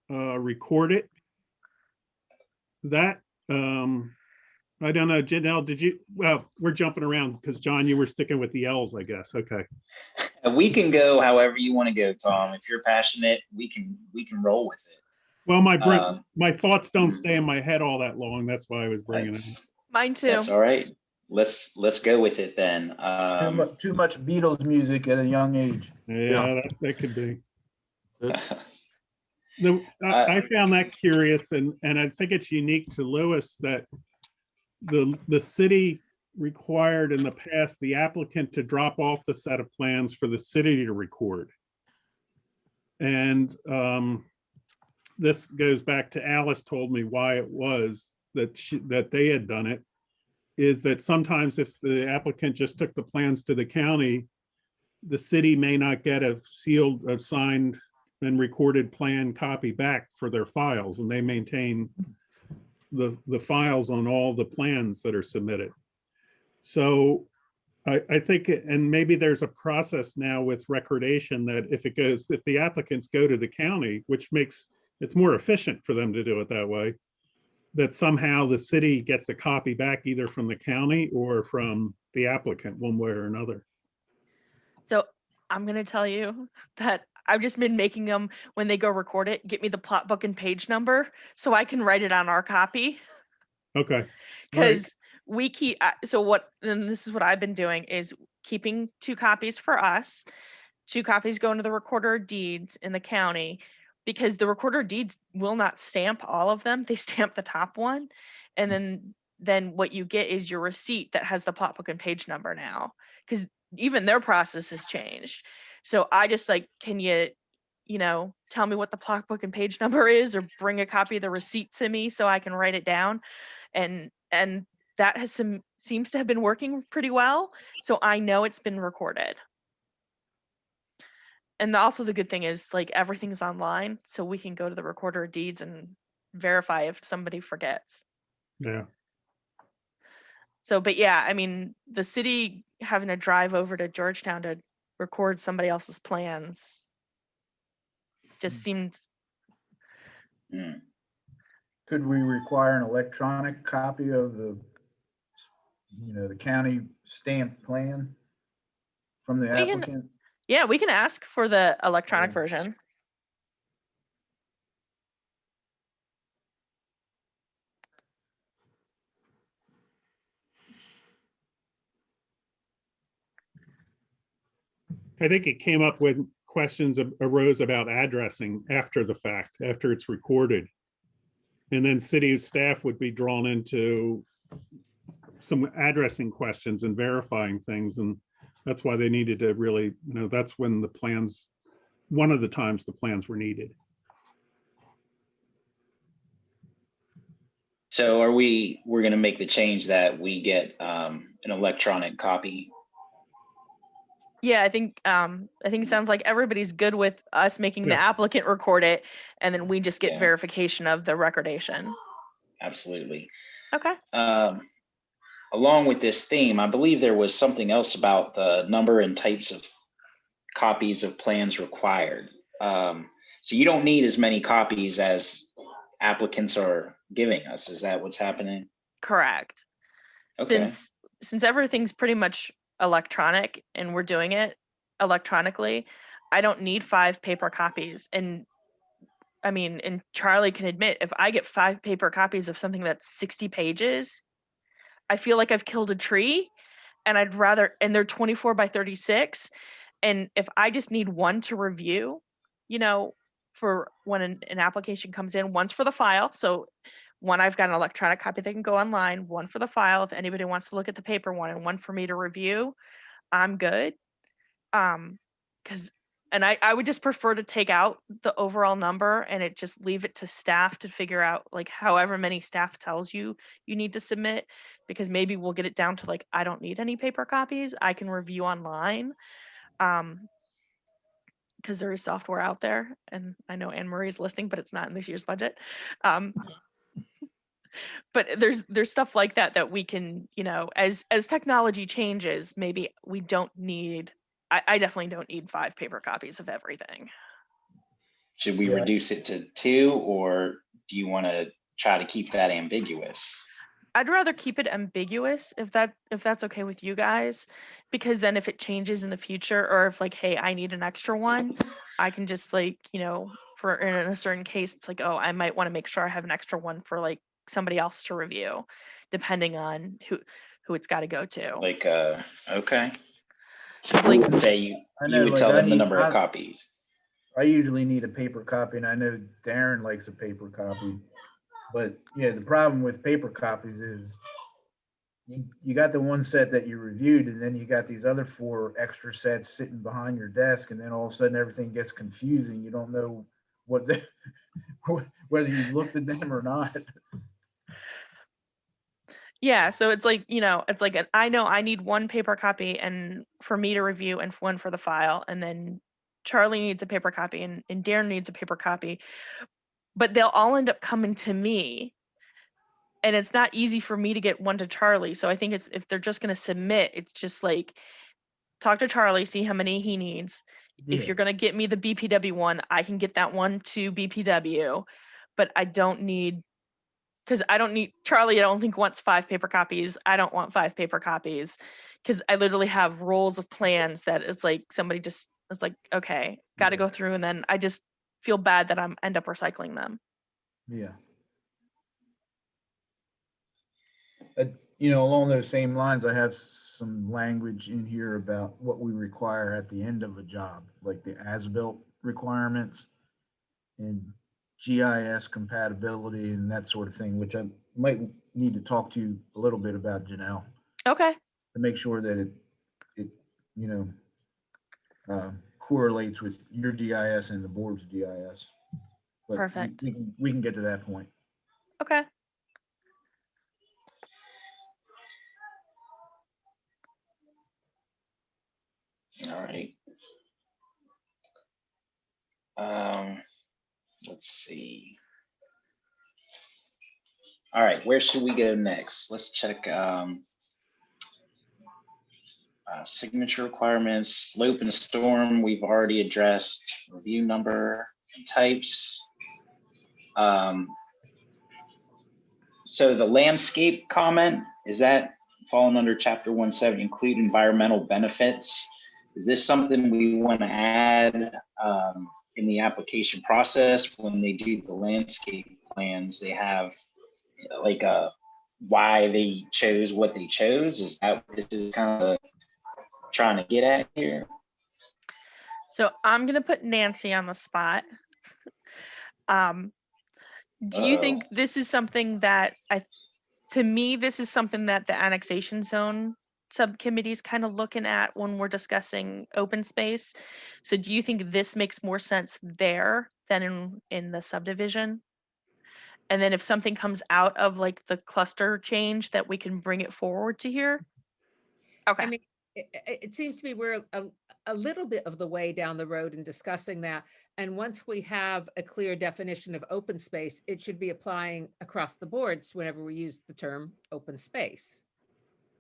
record it. That, I don't know, Janelle, well, we're jumping around because John, you were sticking with the L's, I guess. Okay. We can go however you want to go, Tom. If you're passionate, we can roll with it. Well, my thoughts don't stay in my head all that long. That's why I was bringing it. mine too. That's all right. Let's go with it then. Too much Beatles music at a young age. Yeah, that could be. I found that curious, and I think it's unique to Lewis that the city required in the past the applicant to drop off the set of plans for the city to record. And this goes back to Alice told me why it was that they had done it, is that sometimes if the applicant just took the plans to the county, the city may not get a sealed, a signed and recorded plan copy back for their files, and they maintain the files on all the plans that are submitted. So I think, and maybe there's a process now with recordation that if the applicants go to the county, which makes it's more efficient for them to do it that way, that somehow the city gets a copy back either from the county or from the applicant one way or another. So I'm going to tell you that I've just been making them, when they go record it, get me the plot book and page number so I can write it on our copy. Okay. Because we keep, and this is what I've been doing, is keeping 2 copies for us, 2 copies going to the recorder of deeds in the county, because the recorder of deeds will not stamp all of them. They stamp the top one. And then what you get is your receipt that has the plot book and page number now, because even their process has changed. So I just can you tell me what the plot book and page number is, or bring a copy of the receipt to me so I can write it down. And that seems to have been working pretty well. So I know it's been recorded. And also the good thing is everything's online, so we can go to the recorder of deeds and verify if somebody forgets. Yeah. So, but yeah, I mean, the city having to drive over to Georgetown to record somebody else's plans just seemed. Could we require an electronic copy of the county stamped plan from the applicant? Yeah, we can ask for the electronic version. I think it came up when questions arose about addressing after the fact, after it's recorded. And then city staff would be drawn into some addressing questions and verifying things. And that's why they needed to really, that's when the plans, one of the times the plans were needed. So we're going to make the change that we get an electronic copy. Yeah, I think it sounds like everybody's good with us making the applicant record it, and then we just get verification of the recordation. Absolutely. Okay. Along with this theme, I believe there was something else about the number and types of copies of plans required. So you don't need as many copies as applicants are giving us. Is that what's happening? Correct. Okay. Since everything's pretty much electronic and we're doing it electronically, I don't need 5 paper copies. And I mean, and Charlie can admit, if I get 5 paper copies of something that's 60 pages, I feel like I've killed a tree, and I'd rather, and they're 24 by 36. And if I just need one to review, for when an application comes in, one's for the file. So one, I've got an electronic copy that can go online, one for the file if anybody wants to look at the paper one, and one for me to review, I'm good. Because and I would just prefer to take out the overall number and it just leave it to staff to figure out, like, however many staff tells you need to submit, because maybe we'll get it down to, like, I don't need any paper copies, I can review online. Because there is software out there, and I know Anne Marie's listening, but it's not in this year's budget. But there's stuff like that we can, as technology changes, maybe we don't need, I definitely don't need 5 paper copies of everything. Should we reduce it to 2, or do you want to try to keep that ambiguous? I'd rather keep it ambiguous if that's okay with you guys, because then if it changes in the future, or if, like, hey, I need an extra one, I can just, like, for in a certain case, it's like, oh, I might want to make sure I have an extra one for, like, somebody else to review, depending on who it's got to go to. Like, okay. So like, say you would tell them the number of copies. I usually need a paper copy, and I know Darren likes a paper copy. But yeah, the problem with paper copies is you got the one set that you reviewed, and then you got these other 4 extra sets sitting behind your desk, and then all of a sudden everything gets confusing. You don't know whether you looked at them or not. Yeah, so it's like, it's like I know I need 1 paper copy and for me to review, and 1 for the file, and then Charlie needs a paper copy, and Darren needs a paper copy, but they'll all end up coming to me, and it's not easy for me to get 1 to Charlie. So I think if they're just going to submit, it's just like, talk to Charlie, see how many he needs. Yeah. If you're going to get me the BPW one, I can get that one to BPW, but I don't need, because I don't need, Charlie, I don't think wants 5 paper copies. I don't want 5 paper copies, because I literally have rolls of plans that it's like somebody just, it's like, okay, got to go through, and then I just feel bad that I'm end up recycling them. Yeah. Along those same lines, I have some language in here about what we require at the end of a job, like the as-built requirements and GIS compatibility and that sort of thing, which I might need to talk to you a little bit about, Janelle. Okay. To make sure that it correlates with your GIS and the board's GIS. But Perfect. We can get to that point. Okay. All right. Let's see. All right, where should we go next? Let's check signature requirements, slope and storm. We've already addressed review number and types. So the landscape comment, is that falling under chapter 170, include environmental benefits? Is this something we want to add in the application process? When they do the landscape plans, they have like why they chose what they chose? Is that what this is kind of trying to get at here? So I'm going to put Nancy on the spot. Do you think this is something that to me, this is something that the annexation zone subcommittee is kind of looking at when we're discussing open space? So do you think this makes more sense there than in the subdivision? And then if something comes out of, like, the cluster change, that we can bring it forward to here? Okay. I mean, it seems to me we're a little bit of the way down the road in discussing that. And once we have a clear definition of open space, it should be applying across the boards whenever we use the term open space.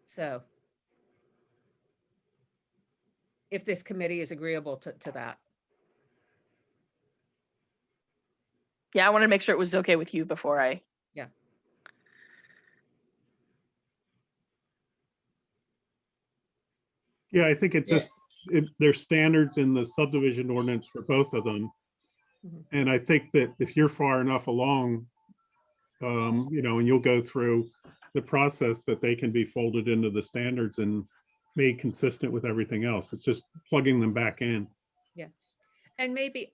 So if this committee is agreeable to that. Yeah, I wanted to make sure it was okay with you before I. Yeah, I think there's standards in the subdivision ordinance for both of them. Mhm. And I think that if you're far enough along, and you'll go through the process, that they can be folded into the standards and made consistent with everything else. It's just plugging them back in. And maybe,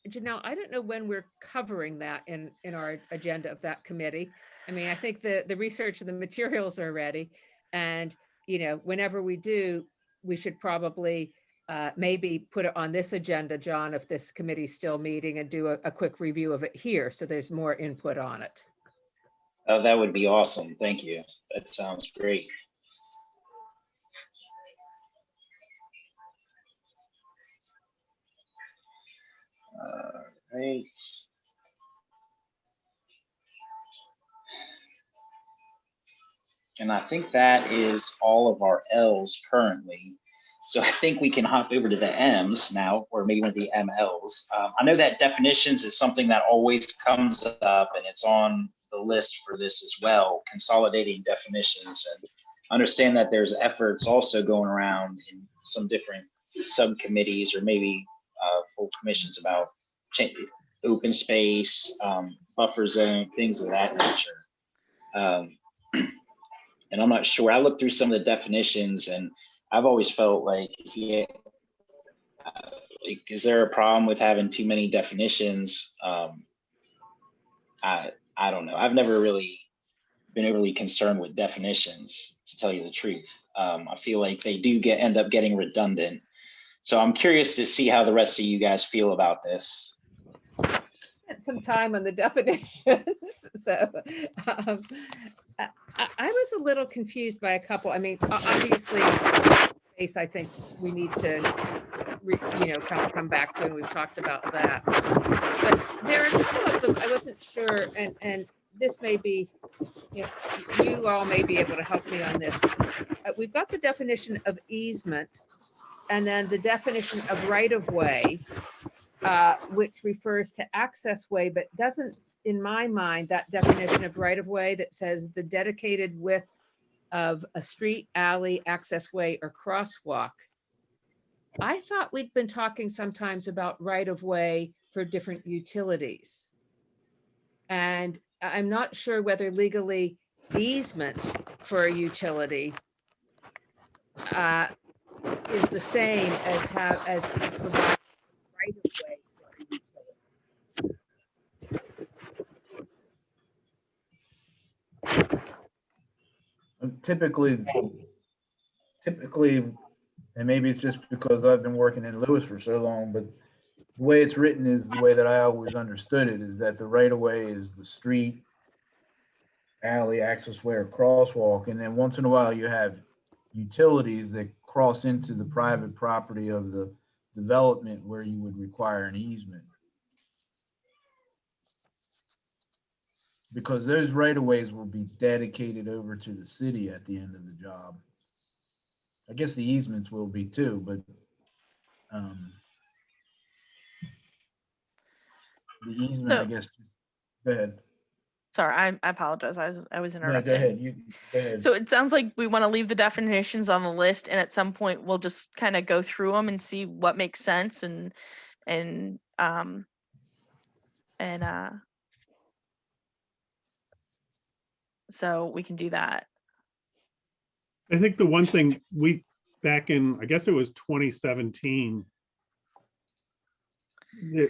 Janelle, I don't know when we're covering that in our agenda of that committee. I mean, I think the research and the materials are ready. And, whenever we do, we should probably maybe put it on this agenda, John, if this committee's still meeting, and do a quick review of it here, so there's more input on it. Oh, that would be awesome. Thank you. That sounds great. Right. And I think that is all of our L's currently. So I think we can hop over to the M's now, or maybe one of the MLs. I know that definitions is something that always comes up, and it's on the list for this as well, consolidating definitions. And understand that there's efforts also going around in some different subcommittees or maybe full commissions about open space, buffer zone, things of that nature. And I'm not sure. I looked through some of the definitions, and I've always felt like, is there a problem with having too many definitions? I don't know. I've never really been overly concerned with definitions, to tell you the truth. I feel like they do end up getting redundant. So I'm curious to see how the rest of you guys feel about this. Spent some time on the definitions, so I was a little confused by a couple. I mean, obviously, I think we need to, come back to, and we've talked about that. But there are a couple of them I wasn't sure, and this may be, you all may be able to help me on this. We've got the definition of easement, and then the definition of right-of-way, which refers to access way, but doesn't, in my mind, that definition of right-of-way that says the dedicated width of a street, alley, access way, or crosswalk. I thought we'd been talking sometimes about right-of-way for different utilities. And I'm not sure whether legally easement for a utility is the same as provide right-of-way for a utility. Typically, and maybe it's just because I've been working in Lewis for so long, but the way it's written is the way that I always understood it, is that the right of way is the street, alley, access way, or crosswalk. And then once in a while you have utilities that cross into the private property of the development where you would require an easement. Because those right-of-ways will be dedicated over to the city at the end of the job. I guess the easements will be too, but the easement, I guess, go ahead. Sorry, I apologize. I was No, interrupting. go ahead. You go ahead. So it sounds like we want to leave the definitions on the list, and at some point we'll just kind of go through them and see what makes sense, and so we can do that. I think the one thing back in, I guess it was 2017,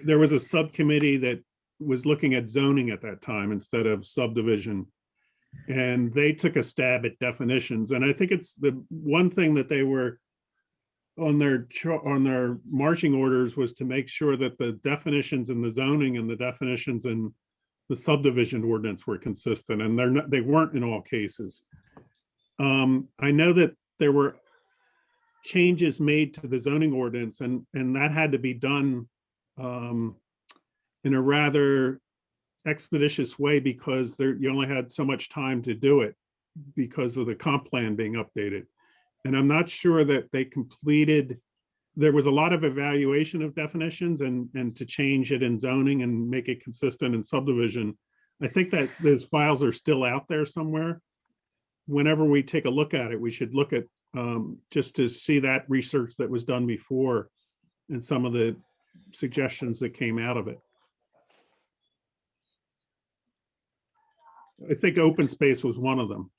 there was a subcommittee that was looking at zoning at that time instead of subdivision. And they took a stab at definitions. And I think it's the one thing that they were on their marching orders was to make sure that the definitions in the zoning and the definitions in the subdivision ordinance were consistent, and they weren't in all cases. I know that there were changes made to the zoning ordinance, and that had to be done in a rather expeditious way, because you only had so much time to do it because of the comp plan being updated. And I'm not sure that they completed there was a lot of evaluation of definitions and to change it in zoning and make it consistent in subdivision. I think that those files are still out there somewhere. Whenever we take a look at it, we should look at just to see that research that was done before and some of the suggestions that came out of it. I think open space was one of them.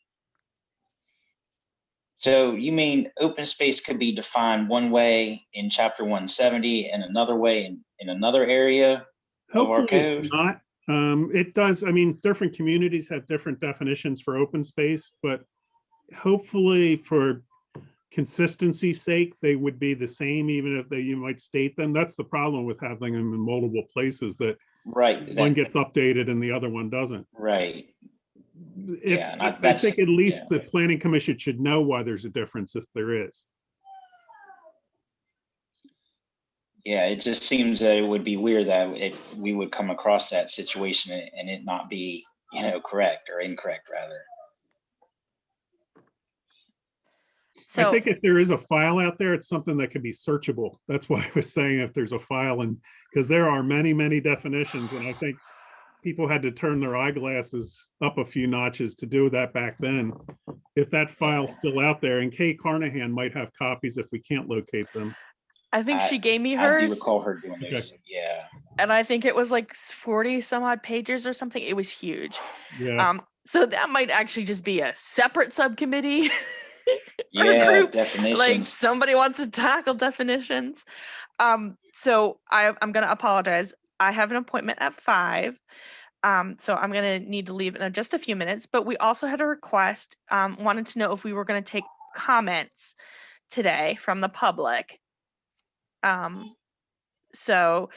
So you mean open space could be defined one way in chapter 170 and another way in another area of our Hopefully it's code? not. It does. I mean, different communities have different definitions for open space, but hopefully for consistency's sake, they would be the same, even if you might state them. That's the problem with having them in multiple places, that Right. one gets updated and the other one doesn't. Right. If, Yeah, and I think at least yeah. the planning commission should know why there's a difference if there is. Yeah, it just seems that it would be weird that we would come across that situation and it not be, correct or incorrect rather. I So think if there is a file out there, it's something that could be searchable. That's why I was saying if there's a file, and because there are many, many definitions, and I think people had to turn their eyeglasses up a few notches to do that back then. If that file's still out there, and Kay Carnahan might have copies if we can't locate them. I think she gave me I do hers, recall her doing Okay. this. Yeah. and I think it was like 40 some odd pages or something. It was huge. Yeah, So that might actually just be a separate subcommittee. or Yeah, group. definitions. Like somebody wants to tackle definitions. So I'm gonna apologize. I have an appointment at 5. So I'm gonna need to leave in just a few minutes. But we also had a request. Wanted to know if we were gonna take comments today from the public. So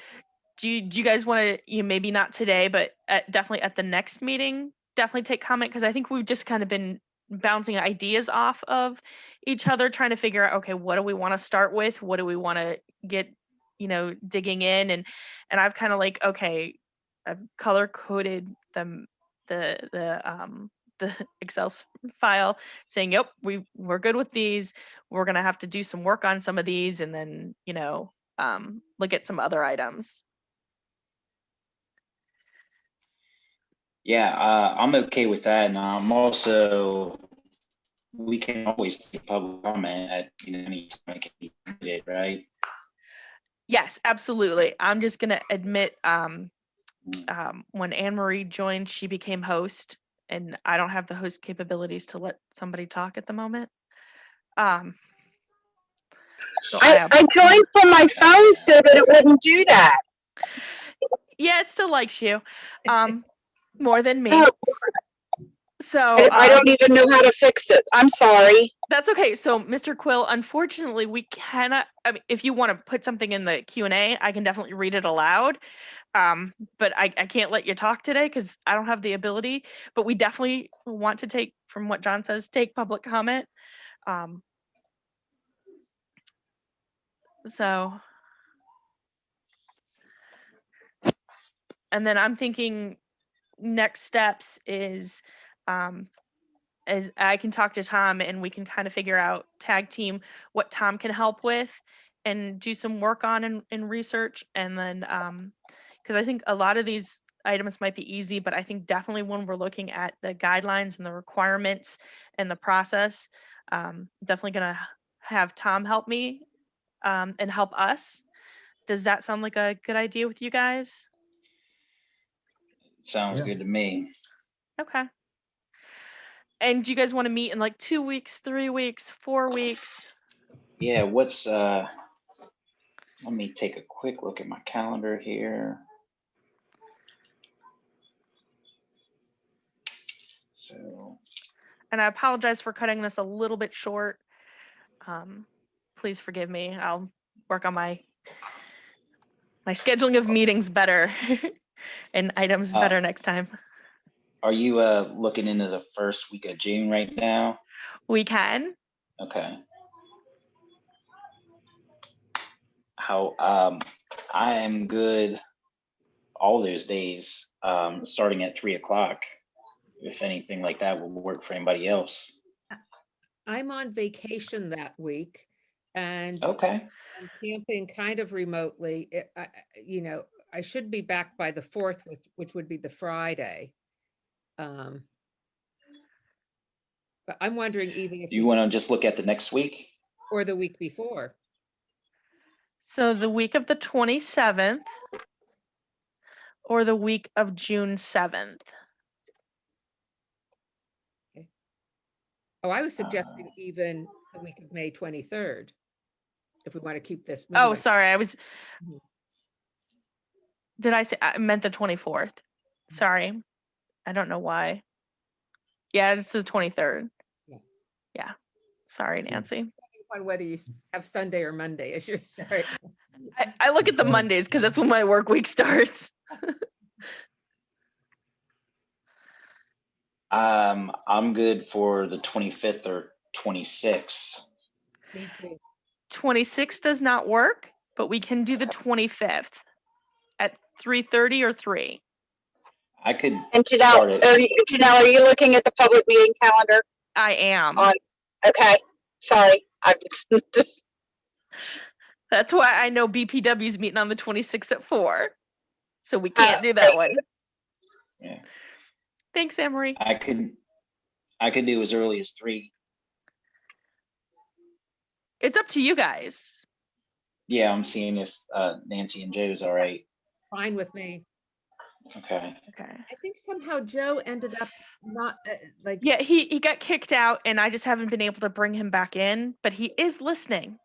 do you guys want to, maybe not today, but definitely at the next meeting, definitely take comment, because I think we've just kind of been bouncing ideas off of each other, trying to figure out, okay, what do we want to start with? What do we want to get, digging in? And I've kind of like, okay, I've color coded them, the Excel file saying, yep, we're good with these. We're going to have to do some work on some of these, and then, look at some other items. Yeah, I'm okay with that. And I'm also, we can always take public comment at any time it can be submitted, right? Yes, absolutely. I'm just going to admit, when Anne Marie joined, she became host, and I don't have the host capabilities to let somebody talk at the moment. So I joined from my phone so that it wouldn't do that. yeah, it still likes you, more than me. Oh, So I don't even know how to fix it. I'm sorry. that's okay. So Mr. Quill, unfortunately, we cannot, I mean, if you want to put something in the Q&A, I can definitely read it aloud. But I can't let you talk today because I don't have the ability, but we definitely want to take, from what John says, take public comment. So, and then I'm thinking next steps is, as I can talk to Tom and we can kind of figure out, tag team, what Tom can help with and do some work on in research. And then, because I think a lot of these items might be easy, but I think definitely when we're looking at the guidelines and the requirements and the process, definitely going to have Tom help me and help us. Does that sound like a good idea with you guys? Sounds Yeah. good to me. Okay. And do you guys want to meet in like 2 weeks, 3 weeks, 4 weeks? Yeah, let me take a quick look at my calendar here. So, And I apologize for cutting this a little bit short. Please forgive me. I'll work on my scheduling of meetings better and items better next time. are you looking into the first week of June right now? We can. Okay. How I am good all those days, starting at 3 o'clock. If anything like that will work for anybody else. I'm on vacation that week. And Okay. I'm camping kind of remotely. I should be back by the 4th, which would be the Friday. But I'm wondering even if You want to just look at the next week? or the week before. So the week of the 27th or the week of June 7th. Oh, I was suggesting even the week of May 23rd, if we want to keep this. Oh, moving. sorry. Mhm. Did I say, I meant the 24th. Sorry. I don't know why. Yeah, it's the 23rd. Yeah. Yeah. Sorry, Nancy. On whether you have Sunday or Monday as your start. I look at the Mondays because that's when my work week starts. I'm good for the 25th or 26th. Me too. 26 does not work, but we can do the 25th at 3:30 or 3. I could And start it. Janelle, are you looking at the public meeting calendar? I am. Okay, sorry. I just, That's why I know BPW's meeting on the 26th at 4. So we can't do that one. Yeah. Thanks, Anne-Marie. I could do as early as 3. It's up to you guys. Yeah, I'm seeing if Nancy and Joe's all right. Fine with me. Okay. Okay. I think somehow Joe ended up not like. Yeah, he got kicked out and I just haven't been able to bring him back in, but he is listening.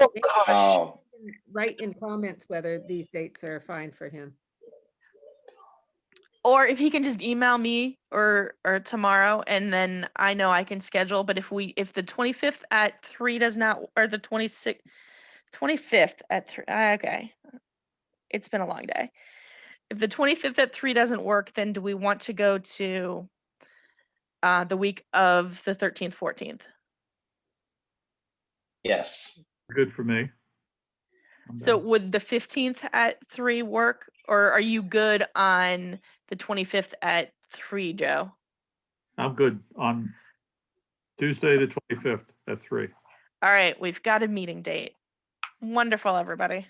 oh gosh. Oh, Write in comments whether these dates are fine for him. Or if he can just email me or tomorrow and then I know I can schedule. But if the 25th at 3 does not, or the 25th at 3, okay. It's been a long day. If the 25th at 3 doesn't work, then do we want to go to the week of the 13th, 14th? yes. Good for me. So would the 15th at 3 work, or are you good on the 25th at 3, Joe? I'm good on Tuesday, the 25th at 3. All right, we've got a meeting date. Wonderful, everybody.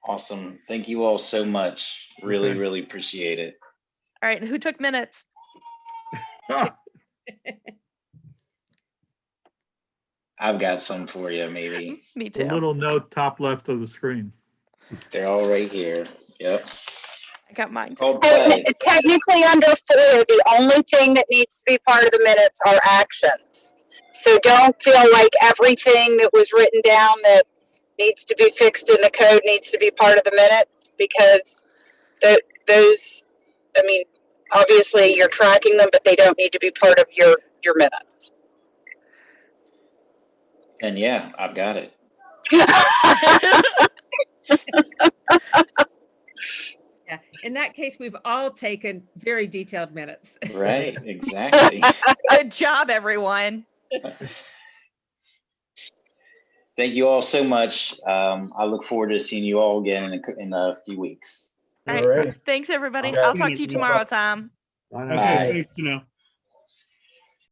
Awesome. Thank you all so much. Really, Okay. really appreciate it. All right, and who took minutes? I've got some for you, maybe. Me The too. little note top left of the screen. They're all right here. Yep. I got mine too. Called play. Technically under 4, the only thing that needs to be part of the minutes are actions. So don't feel like everything that was written down that needs to be fixed in the code needs to be part of the minutes, because those, I mean, obviously you're tracking them, but they don't need to be part of your minutes. And yeah, I've got it. Yeah. In that case, we've all taken very detailed minutes. Right, exactly. Good job, everyone. Thank you all so much. I look forward to seeing you all again in a few weeks. All right. Alrighty. Thanks, everybody. Okay. I'll talk to you tomorrow, Tom. I know. Okay, thanks, Janelle.